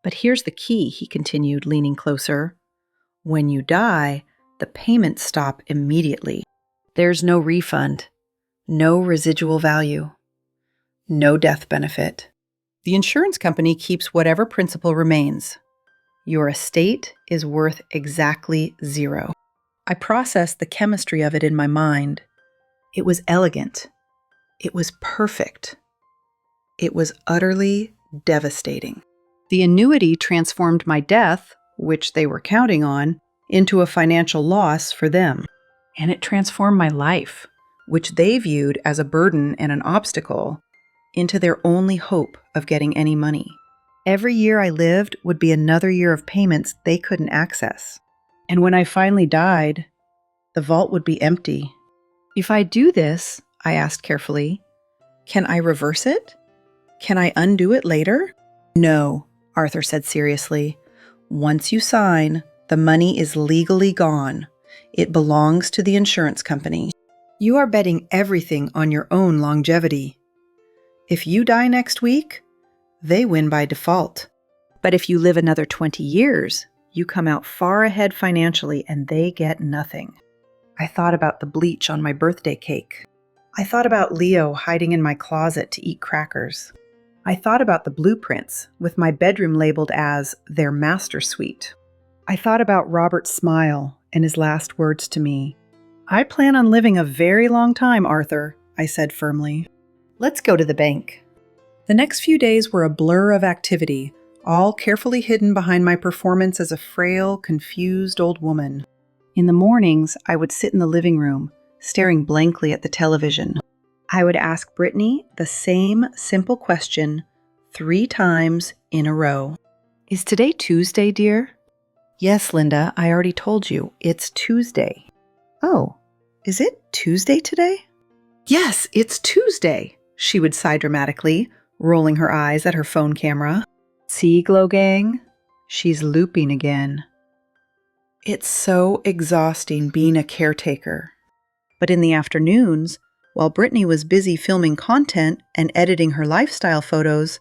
But here's the key, he continued, leaning closer. When you die, the payments stop immediately. There's no refund, no residual value, no death benefit. The insurance company keeps whatever principal remains. Your estate is worth exactly zero. I processed the chemistry of it in my mind. It was elegant. It was perfect. It was utterly devastating. The annuity transformed my death, which they were counting on, into a financial loss for them. And it transformed my life, which they viewed as a burden and an obstacle, into their only hope of getting any money. Every year I lived would be another year of payments they couldn't access. And when I finally died, the vault would be empty. If I do this, I asked carefully, can I reverse it? Can I undo it later? No, Arthur said seriously. Once you sign, the money is legally gone. It belongs to the insurance company. You are betting everything on your own longevity. If you die next week, they win by default. But if you live another 20 years, you come out far ahead financially and they get nothing. I thought about the bleach on my birthday cake. I thought about Leo hiding in my closet to eat crackers. I thought about the blueprints with my bedroom labeled as their master suite. I thought about Robert's smile and his last words to me. I plan on living a very long time, Arthur, I said firmly. Let's go to the bank. The next few days were a blur of activity, all carefully hidden behind my performance as a frail, confused old woman. In the mornings, I would sit in the living room, staring blankly at the television. I would ask Britney the same simple question 3 times in a row. Is today Tuesday, dear? Yes, Linda, I already told you. It's Tuesday. Oh, is it Tuesday today? Yes, it's Tuesday, she would sigh dramatically, rolling her eyes at her phone camera. See, Glow Gang? She's looping again. It's so exhausting being a caretaker. But in the afternoons, while Britney was busy filming content and editing her lifestyle photos,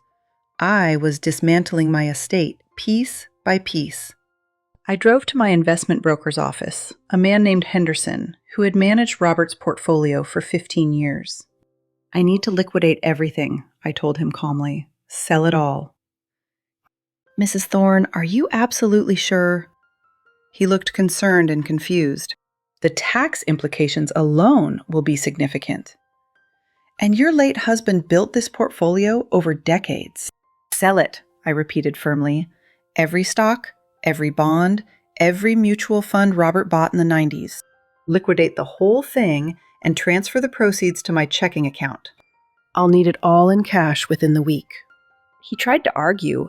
I was dismantling my estate piece by piece. I drove to my investment broker's office, a man named Henderson, who had managed Robert's portfolio for 15 years. I need to liquidate everything, I told him calmly. Sell it all. Mrs. Thorne, are you absolutely sure? He looked concerned and confused. The tax implications alone will be significant. And your late husband built this portfolio over decades. Sell it, I repeated firmly. Every stock, every bond, every mutual fund Robert bought in the 90s. Liquidate the whole thing and transfer the proceeds to my checking account. I'll need it all in cash within the week. He tried to argue,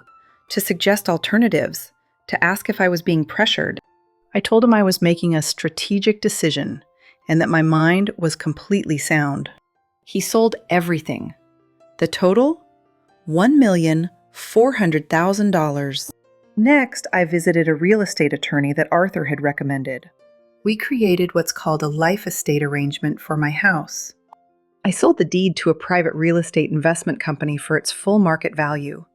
to suggest alternatives, to ask if I was being pressured. I told him I was making a strategic decision and that my mind was completely sound. He sold everything. The total? $1,400,000. Next, I visited a real estate attorney that Arthur had recommended. We created what's called a life estate arrangement for my house. I sold the deed to a private real estate investment company for its full market value,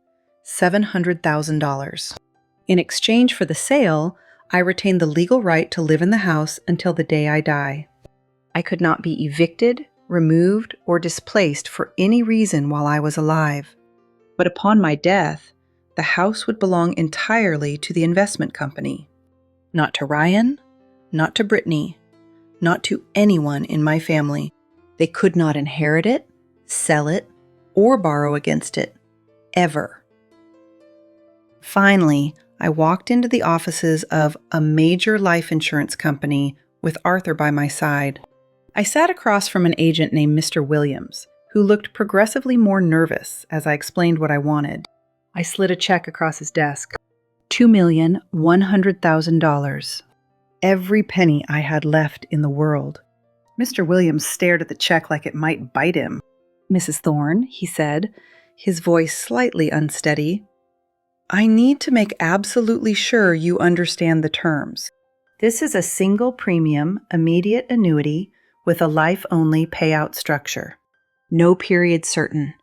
$700,000. In exchange for the sale, I retained the legal right to live in the house until the day I die. I could not be evicted, removed, or displaced for any reason while I was alive. But upon my death, the house would belong entirely to the investment company. Not to Ryan, not to Britney, not to anyone in my family. They could not inherit it, sell it, or borrow against it, ever. Finally, I walked into the offices of a major life insurance company with Arthur by my side. I sat across from an agent named Mr. Williams, who looked progressively more nervous as I explained what I wanted. I slid a check across his desk. $2,100,000. Every penny I had left in the world. Mr. Williams stared at the check like it might bite him. Mrs. Thorne, he said, his voice slightly unsteady, I need to make absolutely sure you understand the terms. This is a single premium, immediate annuity with a life-only payout structure. No period certain.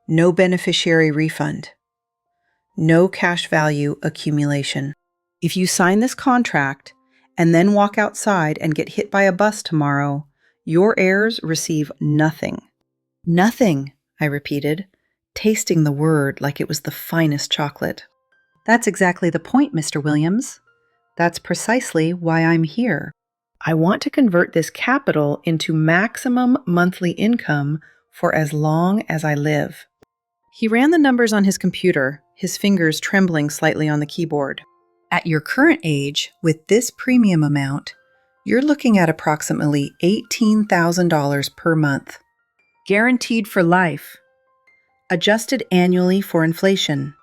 No beneficiary refund. No cash value accumulation. If you sign this contract and then walk outside and get hit by a bus tomorrow, your heirs receive nothing. Nothing, I repeated, tasting the word like it was the finest chocolate. That's exactly the point, Mr. Williams. That's precisely why I'm here. I want to convert this capital into maximum monthly income for as long as I live. He ran the numbers on his computer, his fingers trembling slightly on the keyboard. At your current age, with this premium amount, you're looking at approximately $18,000 per month. Guaranteed for life. Adjusted annually for inflation.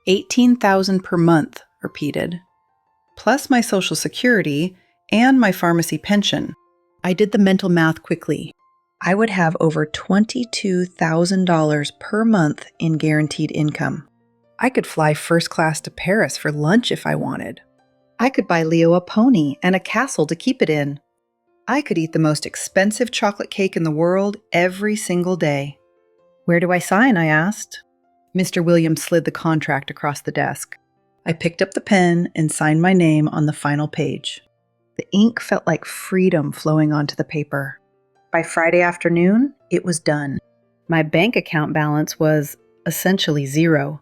$18,000 per month, repeated. Plus my Social Security and my pharmacy pension. I did the mental math quickly. I would have over $22,000 per month in guaranteed income. I could fly first class to Paris for lunch if I wanted. I could buy Leo a pony and a castle to keep it in. I could eat the most expensive chocolate cake in the world every single day. Where do I sign? I asked. Mr. Williams slid the contract across the desk. I picked up the pen and signed my name on the final page. The ink felt like freedom flowing onto the paper. By Friday afternoon, it was done. My bank account balance was essentially zero,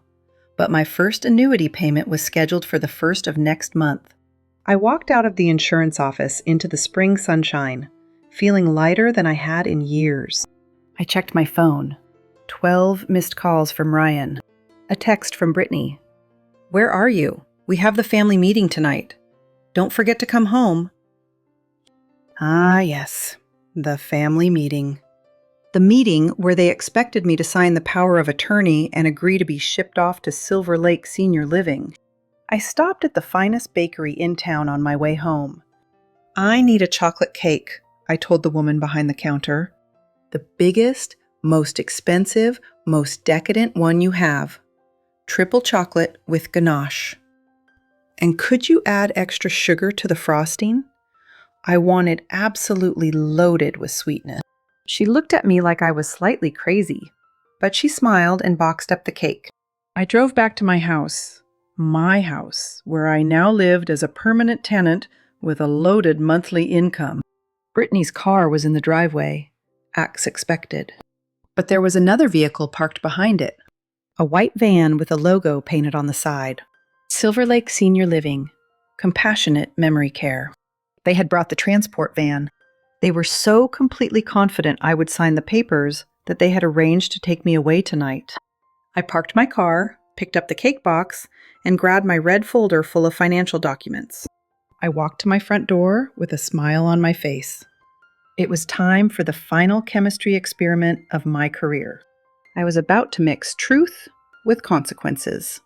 but my first annuity payment was scheduled for the 1st of next month. I walked out of the insurance office into the spring sunshine, feeling lighter than I had in years. I checked my phone. 12 missed calls from Ryan. A text from Britney. Where are you? We have the family meeting tonight. Don't forget to come home. Ah, yes. The family meeting. The meeting where they expected me to sign the power of attorney and agree to be shipped off to Silver Lake Senior Living. I stopped at the finest bakery in town on my way home. I need a chocolate cake, I told the woman behind the counter. The biggest, most expensive, most decadent one you have. Triple chocolate with ganache. And could you add extra sugar to the frosting? I want it absolutely loaded with sweetness. She looked at me like I was slightly crazy, but she smiled and boxed up the cake. I drove back to my house, where I now lived as a permanent tenant with a loaded monthly income. Brittany's car was in the driveway, as expected. But there was another vehicle parked behind it. A white van with a logo painted on the side. Silver Lake Senior Living. Compassionate Memory Care. They had brought the transport van. They were so completely confident I would sign the papers that they had arranged to take me away tonight. I parked my car, picked up the cake box, and grabbed my red folder full of financial documents. I walked to my front door with a smile on my face. It was time for the final chemistry experiment of my career. I was about to mix truth with consequences.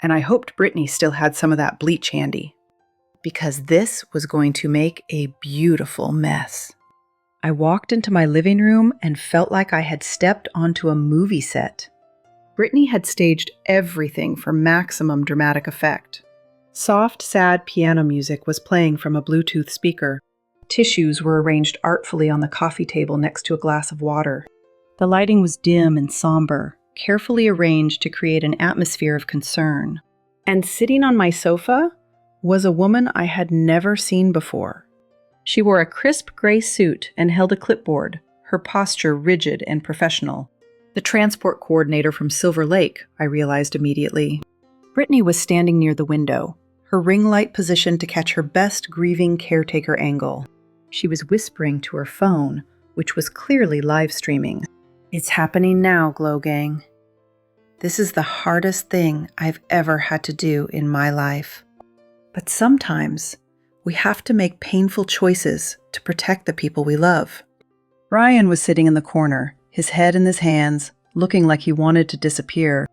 And I hoped Britney still had some of that bleach handy, because this was going to make a beautiful mess. I walked into my living room and felt like I had stepped onto a movie set. Britney had staged everything for maximum dramatic effect. Soft, sad piano music was playing from a Bluetooth speaker. Tissues were arranged artfully on the coffee table next to a glass of water. The lighting was dim and somber, carefully arranged to create an atmosphere of concern. And sitting on my sofa was a woman I had never seen before. She wore a crisp gray suit and held a clipboard, her posture rigid and professional. The transport coordinator from Silver Lake, I realized immediately. Britney was standing near the window, her ring light positioned to catch her best grieving caretaker angle. She was whispering to her phone, which was clearly live streaming. "It's happening now, Glow Gang. This is the hardest thing I've ever had to do in my life. But sometimes we have to make painful choices to protect the people we love." Ryan was sitting in the corner, his head in his hands, looking like he wanted to disappear.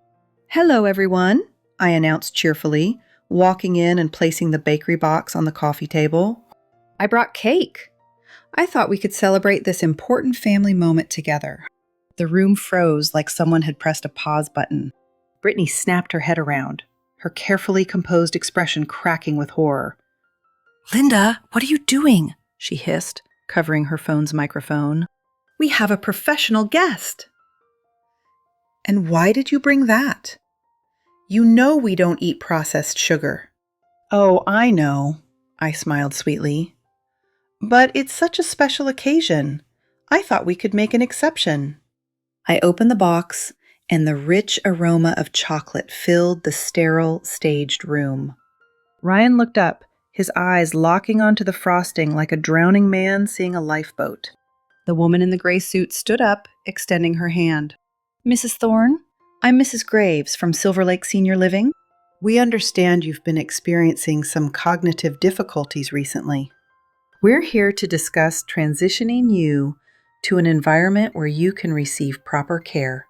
"Hello, everyone," I announced cheerfully, walking in and placing the bakery box on the coffee table. "I brought cake. I thought we could celebrate this important family moment together." The room froze like someone had pressed a pause button. Britney snapped her head around, her carefully composed expression cracking with horror. "Linda, what are you doing?" she hissed, covering her phone's microphone. "We have a professional guest." "And why did you bring that? You know we don't eat processed sugar." "Oh, I know," I smiled sweetly. "But it's such a special occasion. I thought we could make an exception." I opened the box, and the rich aroma of chocolate filled the sterile, staged room. Ryan looked up, his eyes locking onto the frosting like a drowning man seeing a lifeboat. The woman in the gray suit stood up, extending her hand. "Mrs. Thorne, I'm Mrs. Graves from Silver Lake Senior Living. We understand you've been experiencing some cognitive difficulties recently. We're here to discuss transitioning you to an environment where you can receive proper care."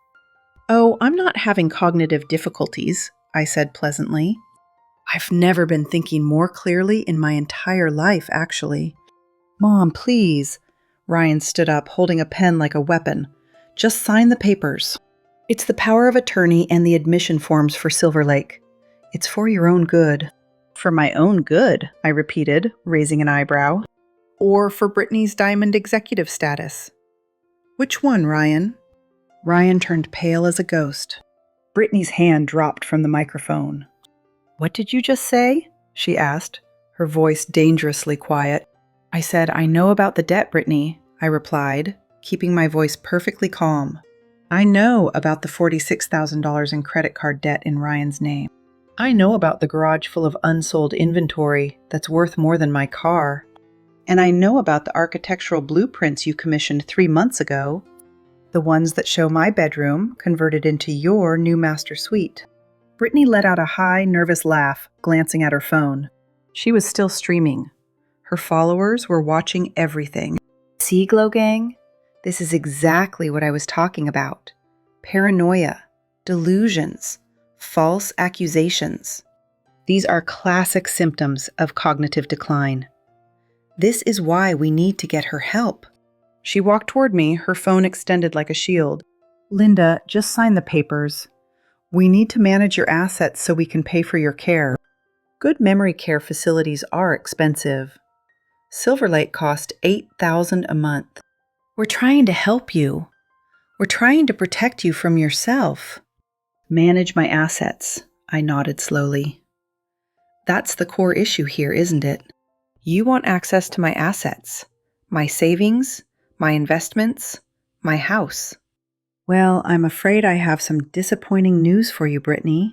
"Oh, I'm not having cognitive difficulties," I said pleasantly. "I've never been thinking more clearly in my entire life, actually." "Mom, please." Ryan stood up, holding a pen like a weapon. "Just sign the papers. It's the power of attorney and the admission forms for Silver Lake. It's for your own good." "For my own good," I repeated, raising an eyebrow. "Or for Britney's diamond executive status?" "Which one, Ryan?" Ryan turned pale as a ghost. Britney's hand dropped from the microphone. "What did you just say?" she asked, her voice dangerously quiet. "I said, I know about the debt, Britney," I replied, keeping my voice perfectly calm. "I know about the $46,000 in credit card debt in Ryan's name. I know about the garage full of unsold inventory that's worth more than my car. And I know about the architectural blueprints you commissioned 3 months ago, the ones that show my bedroom converted into your new master suite." Britney let out a high, nervous laugh, glancing at her phone. She was still streaming. Her followers were watching everything. "See, Glow Gang? This is exactly what I was talking about. Paranoia, delusions, false accusations. These are classic symptoms of cognitive decline. This is why we need to get her help." She walked toward me, her phone extended like a shield. "Linda, just sign the papers. We need to manage your assets so we can pay for your care. Good memory care facilities are expensive. Silver Lake cost $8,000 a month. We're trying to help you. We're trying to protect you from yourself." "Manage my assets," I nodded slowly. "That's the core issue here, isn't it? You want access to my assets, my savings, my investments, my house. Well, I'm afraid I have some disappointing news for you, Britney.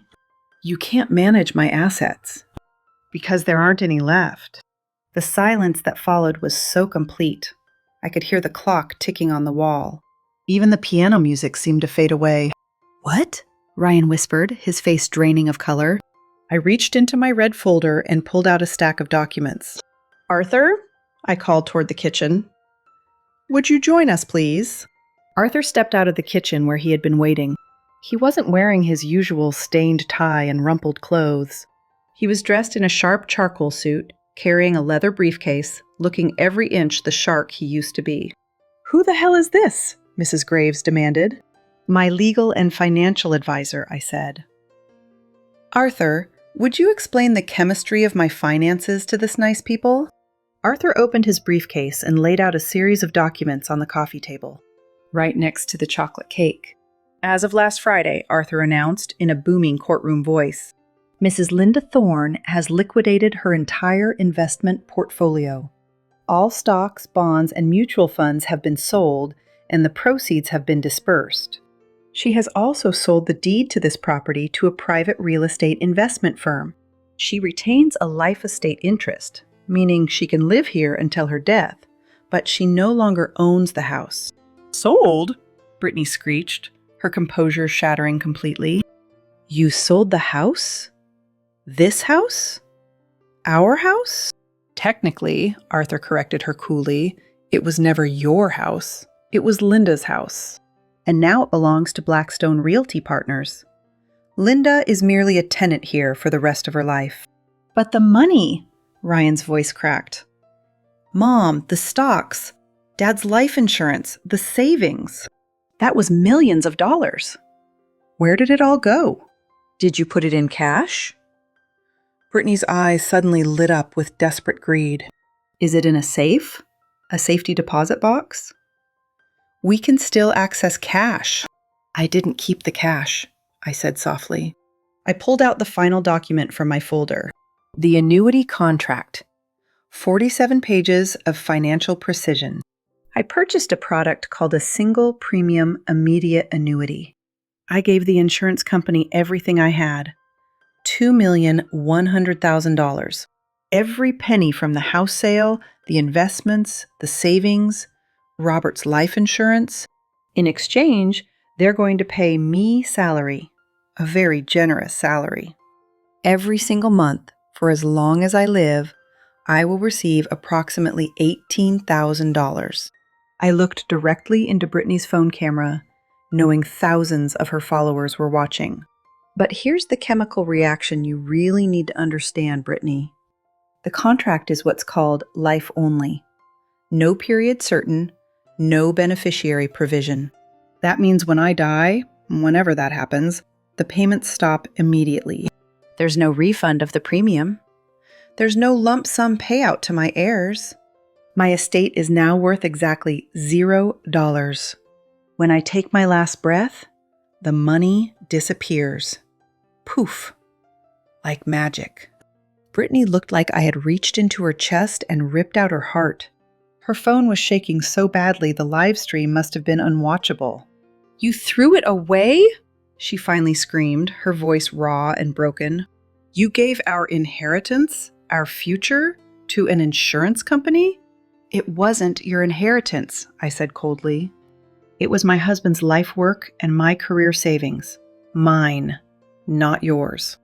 You can't manage my assets. Because there aren't any left. The silence that followed was so complete. I could hear the clock ticking on the wall. Even the piano music seemed to fade away. What? Ryan whispered, his face draining of color. I reached into my red folder and pulled out a stack of documents. Arthur? I called toward the kitchen. Would you join us, please? Arthur stepped out of the kitchen where he had been waiting. He wasn't wearing his usual stained tie and rumpled clothes. He was dressed in a sharp charcoal suit, carrying a leather briefcase, looking every inch the shark he used to be. Who the hell is this? Mrs. Graves demanded. My legal and financial advisor, I said. Arthur, would you explain the chemistry of my finances to this nice people? Arthur opened his briefcase and laid out a series of documents on the coffee table, right next to the chocolate cake. As of last Friday, Arthur announced in a booming courtroom voice, Mrs. Linda Thorne has liquidated her entire investment portfolio. All stocks, bonds, and mutual funds have been sold, and the proceeds have been dispersed. She has also sold the deed to this property to a private real estate investment firm. She retains a life estate interest, meaning she can live here until her death, but she no longer owns the house. Sold? Britney screeched, her composure shattering completely. You sold the house? This house? Our house? Technically, Arthur corrected her coolly, it was never your house. It was Linda's house. And now it belongs to Blackstone Realty Partners. Linda is merely a tenant here for the rest of her life. But the money, Ryan's voice cracked. Mom, the stocks, Dad's life insurance, the savings. That was millions of dollars. Where did it all go? Did you put it in cash? Britney's eyes suddenly lit up with desperate greed. Is it in a safe? A safety deposit box? We can still access cash. I didn't keep the cash, I said softly. I pulled out the final document from my folder. The annuity contract. 47 pages of financial precision. I purchased a product called a single premium immediate annuity. I gave the insurance company everything I had. $2,100,000. Every penny from the house sale, the investments, the savings, Robert's life insurance. In exchange, they're going to pay me salary, a very generous salary. Every single month, for as long as I live, I will receive approximately $18,000. I looked directly into Britney's phone camera, knowing thousands of her followers were watching. But here's the chemical reaction you really need to understand, Britney. The contract is what's called life only. No period certain, no beneficiary provision. That means when I die, whenever that happens, the payments stop immediately. There's no refund of the premium. There's no lump sum payout to my heirs. My estate is now worth exactly $0. When I take my last breath, the money disappears. Poof. Like magic. Britney looked like I had reached into her chest and ripped out her heart. Her phone was shaking so badly the live stream must have been unwatchable. You threw it away? She finally screamed, her voice raw and broken. You gave our inheritance, our future, to an insurance company? It wasn't your inheritance, I said coldly. It was my husband's life work and my career savings. Mine, not yours.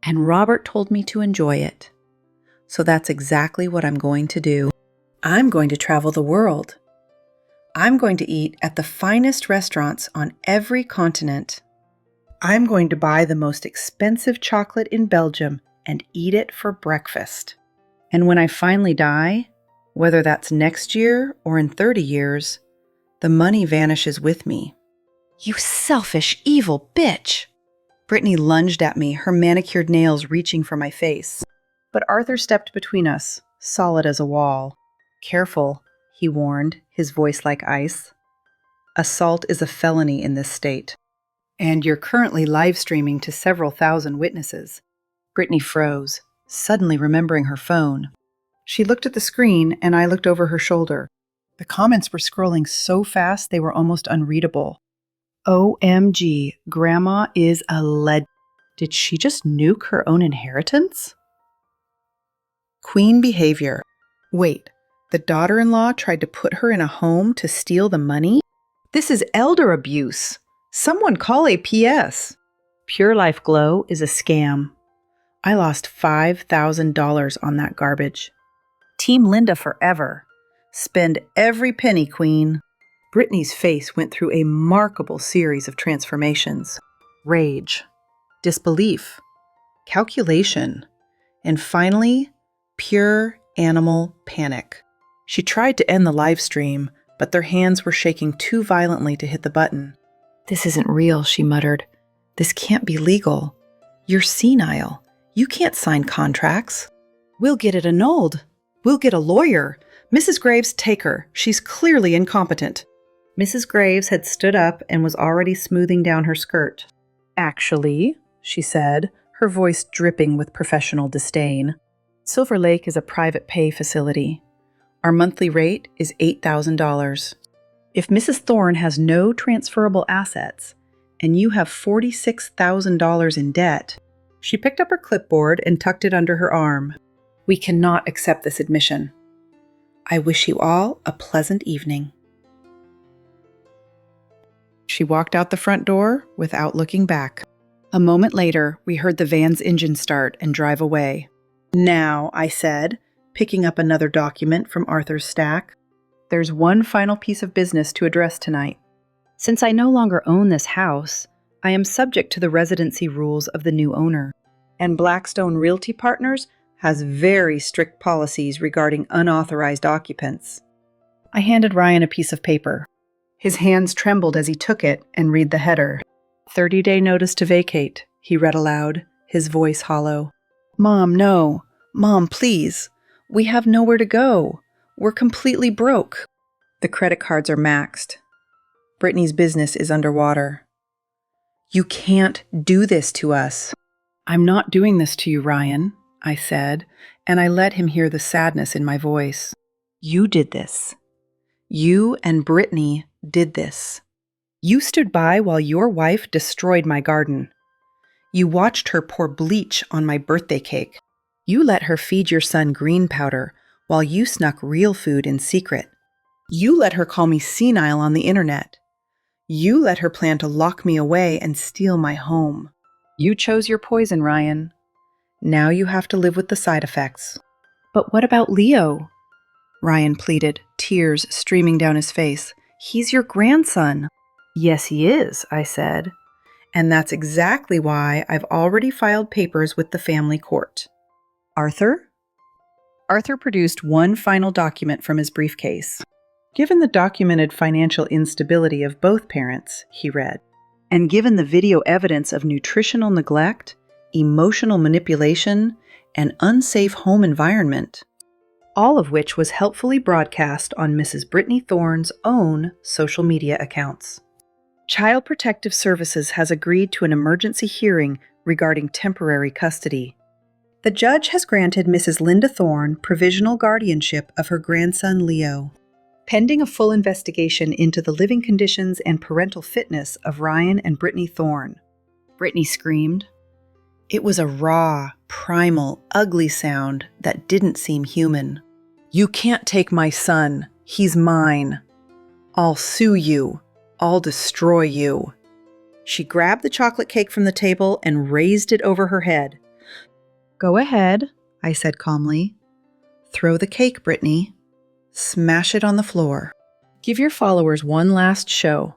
And Robert told me to enjoy it. So that's exactly what I'm going to do. I'm going to travel the world. I'm going to eat at the finest restaurants on every continent. I'm going to buy the most expensive chocolate in Belgium and eat it for breakfast. And when I finally die, whether that's next year or in 30 years, the money vanishes with me. You selfish, evil bitch! Britney lunged at me, her manicured nails reaching for my face. But Arthur stepped between us, solid as a wall. Careful, he warned, his voice like ice. Assault is a felony in this state. And you're currently live streaming to several thousand witnesses. Britney froze, suddenly remembering her phone. She looked at the screen, and I looked over her shoulder. The comments were scrolling so fast they were almost unreadable. OMG, Grandma is a legend. Did she just nuke her own inheritance? Queen behavior. Wait, the daughter-in-law tried to put her in a home to steal the money? This is elder abuse. Someone call APS. Pure Life Glow is a scam. I lost $5,000 on that garbage. Team Linda forever. Spend every penny, Queen. Britney's face went through a remarkable series of transformations. Rage, disbelief, calculation, and finally, pure animal panic. She tried to end the live stream, but their hands were shaking too violently to hit the button. "This isn't real," she muttered. "This can't be legal. You're senile. You can't sign contracts. We'll get it annulled. We'll get a lawyer. Mrs. Graves, take her. She's clearly incompetent." Mrs. Graves had stood up and was already smoothing down her skirt. "Actually," she said, her voice dripping with professional disdain, "Silver Lake is a private pay facility. Our monthly rate is $8,000. If Mrs. Thorne has no transferable assets and you have $46,000 in debt," she picked up her clipboard and tucked it under her arm, "we cannot accept this admission. I wish you all a pleasant evening." She walked out the front door without looking back. A moment later, we heard the van's engine start and drive away. "Now," I said, picking up another document from Arthur's stack, "there's one final piece of business to address tonight. Since I no longer own this house, I am subject to the residency rules of the new owner, and Blackstone Realty Partners has very strict policies regarding unauthorized occupants." I handed Ryan a piece of paper. His hands trembled as he took it and read the header. 30-day notice to vacate, he read aloud, his voice hollow. "Mom, no. Mom, please. We have nowhere to go. We're completely broke. The credit cards are maxed. Britney's business is underwater. You can't do this to us." "I'm not doing this to you, Ryan," I said, and I let him hear the sadness in my voice. "You did this. You and Britney did this. You stood by while your wife destroyed my garden. You watched her pour bleach on my birthday cake. You let her feed your son green powder while you snuck real food in secret. You let her call me senile on the internet. You let her plan to lock me away and steal my home. You chose your poison, Ryan. Now you have to live with the side effects." "But what about Leo?" Ryan pleaded, tears streaming down his face. "He's your grandson." "Yes, he is," I said. "And that's exactly why I've already filed papers with the family court." "Arthur?" Arthur produced one final document from his briefcase. "Given the documented financial instability of both parents," he read, "and given the video evidence of nutritional neglect, emotional manipulation, and unsafe home environment, all of which was helpfully broadcast on Mrs. Britney Thorne's own social media accounts, Child Protective Services has agreed to an emergency hearing regarding temporary custody. The judge has granted Mrs. Linda Thorne provisional guardianship of her grandson Leo, pending a full investigation into the living conditions and parental fitness of Ryan and Britney Thorne." Britney screamed. It was a raw, primal, ugly sound that didn't seem human. "You can't take my son. He's mine. I'll sue you. I'll destroy you." She grabbed the chocolate cake from the table and raised it over her head. "Go ahead," I said calmly. "Throw the cake, Britney. Smash it on the floor. Give your followers one last show.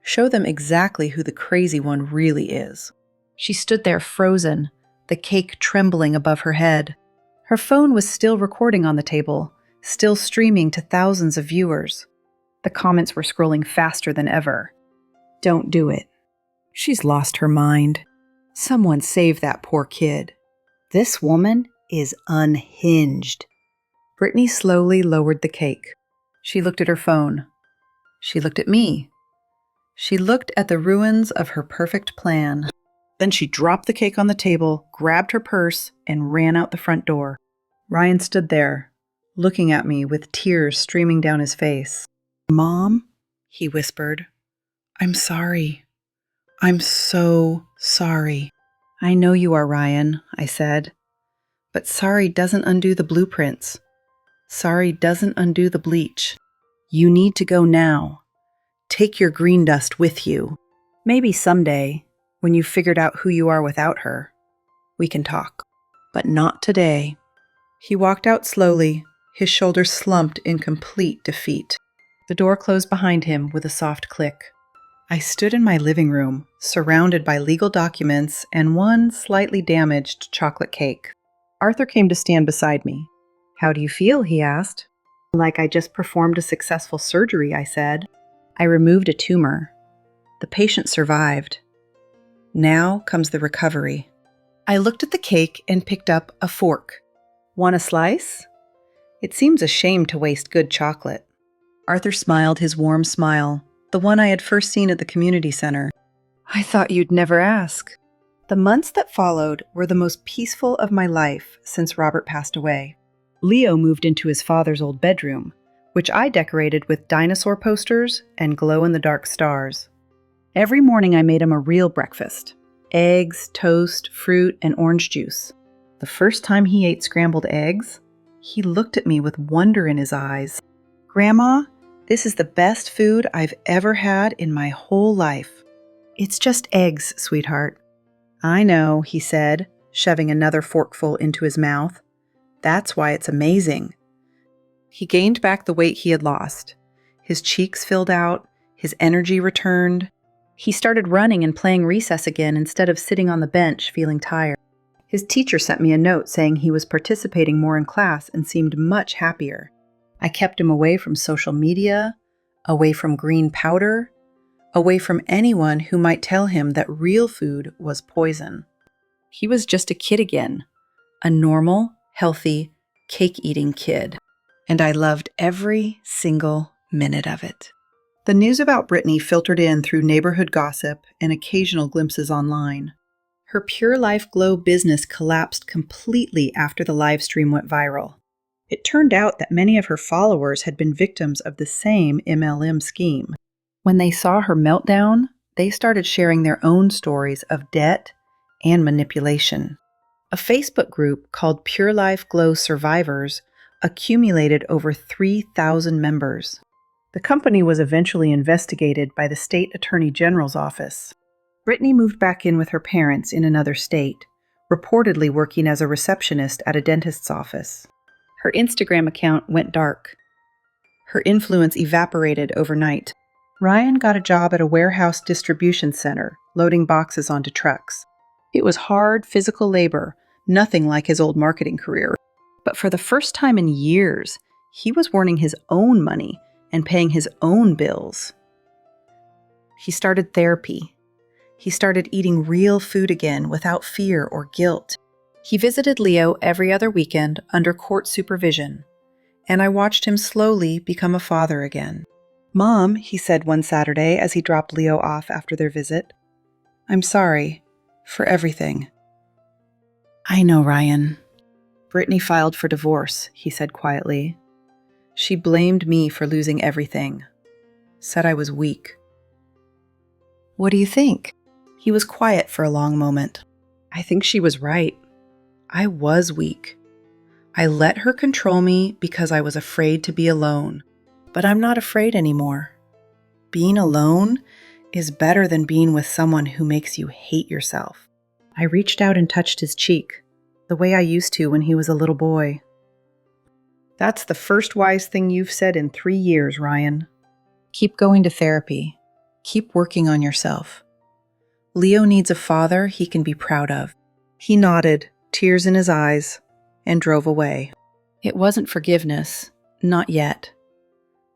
Show them exactly who the crazy one really is." She stood there frozen, the cake trembling above her head. Her phone was still recording on the table, still streaming to thousands of viewers. The comments were scrolling faster than ever. "Don't do it. She's lost her mind. Someone save that poor kid. This woman is unhinged." Britney slowly lowered the cake. She looked at her phone. She looked at me. She looked at the ruins of her perfect plan. Then she dropped the cake on the table, grabbed her purse, and ran out the front door. Ryan stood there, looking at me with tears streaming down his face. "Mom," he whispered, I'm sorry. I'm so sorry. I know you are, Ryan, I said. But sorry doesn't undo the blueprints. Sorry doesn't undo the bleach. You need to go now. Take your green dust with you. Maybe someday, when you've figured out who you are without her, we can talk. But not today. He walked out slowly, his shoulders slumped in complete defeat. The door closed behind him with a soft click. I stood in my living room, surrounded by legal documents and one slightly damaged chocolate cake. Arthur came to stand beside me. "How do you feel?" he asked. "Like I just performed a successful surgery," I said. "I removed a tumor. The patient survived. Now comes the recovery." I looked at the cake and picked up a fork. "Want a slice?" It seems a shame to waste good chocolate. Arthur smiled his warm smile, the one I had first seen at the community center. "I thought you'd never ask." The months that followed were the most peaceful of my life since Robert passed away. Leo moved into his father's old bedroom, which I decorated with dinosaur posters and glow-in-the-dark stars. Every morning I made him a real breakfast: eggs, toast, fruit, and orange juice. The first time he ate scrambled eggs, he looked at me with wonder in his eyes. "Grandma, this is the best food I've ever had in my whole life." "It's just eggs, sweetheart." "I know," he said, shoving another forkful into his mouth. "That's why it's amazing." He gained back the weight he had lost. His cheeks filled out, his energy returned. He started running and playing recess again instead of sitting on the bench feeling tired. His teacher sent me a note saying he was participating more in class and seemed much happier. I kept him away from social media, away from green powder, away from anyone who might tell him that real food was poison. He was just a kid again, a normal, healthy, cake-eating kid. And I loved every single minute of it. The news about Britney filtered in through neighborhood gossip and occasional glimpses online. Her Pure Life Glow business collapsed completely after the live stream went viral. It turned out that many of her followers had been victims of the same MLM scheme. When they saw her meltdown, they started sharing their own stories of debt and manipulation. A Facebook group called Pure Life Glow Survivors accumulated over 3,000 members. The company was eventually investigated by the state attorney general's office. Britney moved back in with her parents in another state, reportedly working as a receptionist at a dentist's office. Her Instagram account went dark. Her influence evaporated overnight. Ryan got a job at a warehouse distribution center, loading boxes onto trucks. It was hard physical labor, nothing like his old marketing career. But for the first time in years, he was earning his own money and paying his own bills. He started therapy. He started eating real food again without fear or guilt. He visited Leo every other weekend under court supervision, and I watched him slowly become a father again. "Mom," he said one Saturday as he dropped Leo off after their visit, "I'm sorry for everything." "I know, Ryan." "Britney filed for divorce," he said quietly. "She blamed me for losing everything. Said I was weak." "What do you think?" He was quiet for a long moment. "I think she was right. I was weak. I let her control me because I was afraid to be alone. But I'm not afraid anymore. Being alone is better than being with someone who makes you hate yourself." I reached out and touched his cheek, the way I used to when he was a little boy. "That's the first wise thing you've said in 3 years, Ryan. Keep going to therapy. Keep working on yourself. Leo needs a father he can be proud of." He nodded, tears in his eyes, and drove away. It wasn't forgiveness, not yet.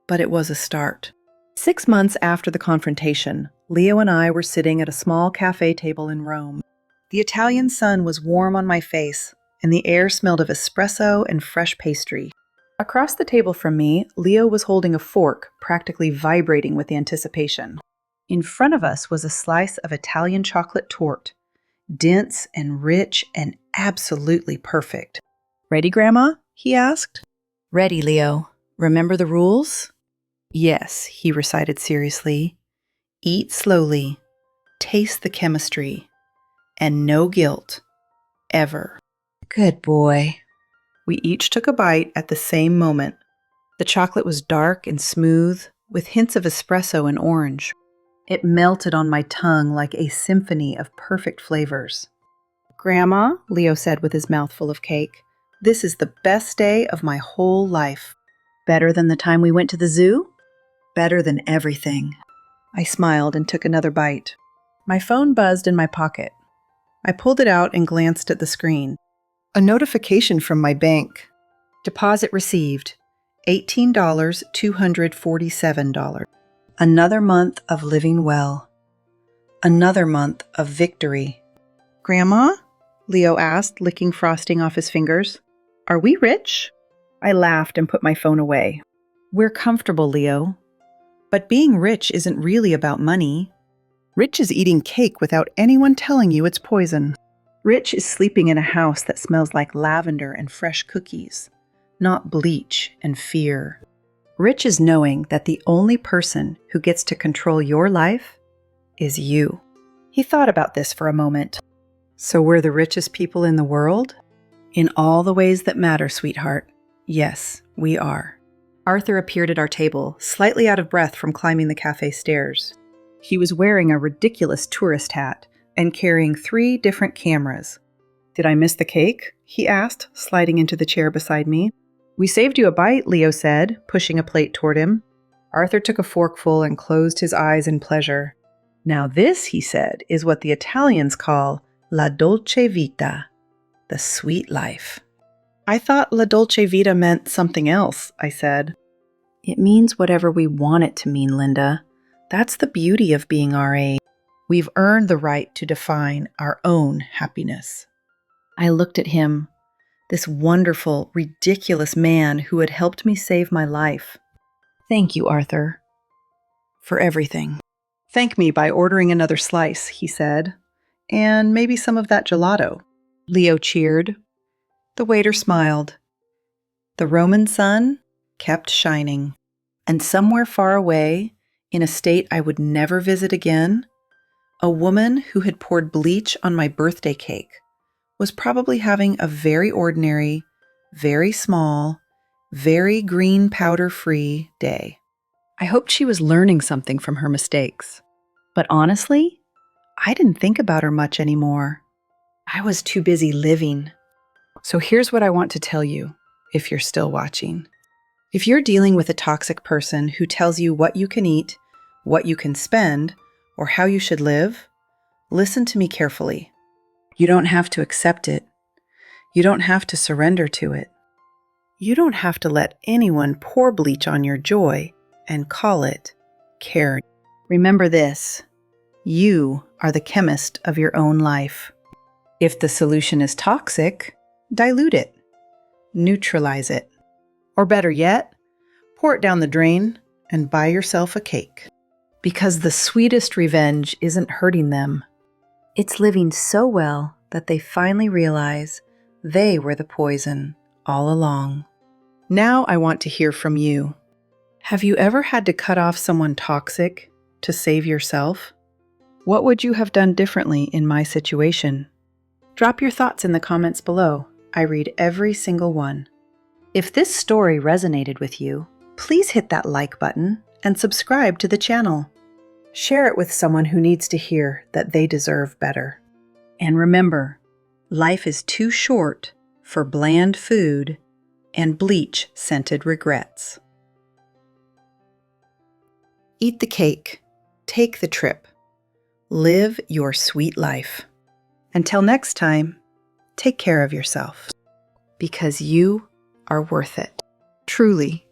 But it was a start. 6 months after the confrontation, Leo and I were sitting at a small cafe table in Rome. The Italian sun was warm on my face, and the air smelled of espresso and fresh pastry. Across the table from me, Leo was holding a fork, practically vibrating with anticipation. In front of us was a slice of Italian chocolate torte, dense and rich and absolutely perfect. "Ready, Grandma?" he asked. "Ready, Leo. Remember the rules?" "Yes," he recited seriously. Eat slowly, taste the chemistry, and no guilt, ever. Good boy. We each took a bite at the same moment. The chocolate was dark and smooth, with hints of espresso and orange. It melted on my tongue like a symphony of perfect flavors. Grandma, Leo said with his mouth full of cake, this is the best day of my whole life. Better than the time we went to the zoo? Better than everything. I smiled and took another bite. My phone buzzed in my pocket. I pulled it out and glanced at the screen. A notification from my bank. Deposit received. $18,247. Another month of living well. Another month of victory. Grandma? Leo asked, licking frosting off his fingers. Are we rich? I laughed and put my phone away. We're comfortable, Leo. But being rich isn't really about money. Rich is eating cake without anyone telling you it's poison. Rich is sleeping in a house that smells like lavender and fresh cookies, not bleach and fear. Rich is knowing that the only person who gets to control your life is you. He thought about this for a moment. So we're the richest people in the world? In all the ways that matter, sweetheart. Yes, we are. Arthur appeared at our table, slightly out of breath from climbing the cafe stairs. He was wearing a ridiculous tourist hat and carrying 3 different cameras. Did I miss the cake? He asked, sliding into the chair beside me. We saved you a bite, Leo said, pushing a plate toward him. Arthur took a forkful and closed his eyes in pleasure. Now this, he said, is what the Italians call la dolce vita, the sweet life. I thought la dolce vita meant something else, I said. It means whatever we want it to mean, Linda. That's the beauty of being our age. We've earned the right to define our own happiness. I looked at him, this wonderful, ridiculous man who had helped me save my life. Thank you, Arthur, for everything. Thank me by ordering another slice, he said, and maybe some of that gelato. Leo cheered. The waiter smiled. The Roman sun kept shining, and somewhere far away, in a state I would never visit again, a woman who had poured bleach on my birthday cake was probably having a very ordinary, very small, very green powder-free day. I hoped she was learning something from her mistakes. But honestly, I didn't think about her much anymore. I was too busy living. So here's what I want to tell you, if you're still watching. If you're dealing with a toxic person who tells you what you can eat, what you can spend, or how you should live, listen to me carefully. You don't have to accept it. You don't have to surrender to it. You don't have to let anyone pour bleach on your joy and call it caring. Remember this, you are the chemist of your own life. If the solution is toxic, dilute it, neutralize it, or better yet, pour it down the drain and buy yourself a cake. Because the sweetest revenge isn't hurting them. It's living so well that they finally realize they were the poison all along. Now I want to hear from you. Have you ever had to cut off someone toxic to save yourself? What would you have done differently in my situation? Drop your thoughts in the comments below. I read every single one. If this story resonated with you, please hit that like button and subscribe to the channel. Share it with someone who needs to hear that they deserve better. And remember, life is too short for bland food and bleach-scented regrets. Eat the cake. Take the trip. Live your sweet life. Until next time, take care of yourself. Because you are worth it. Truly.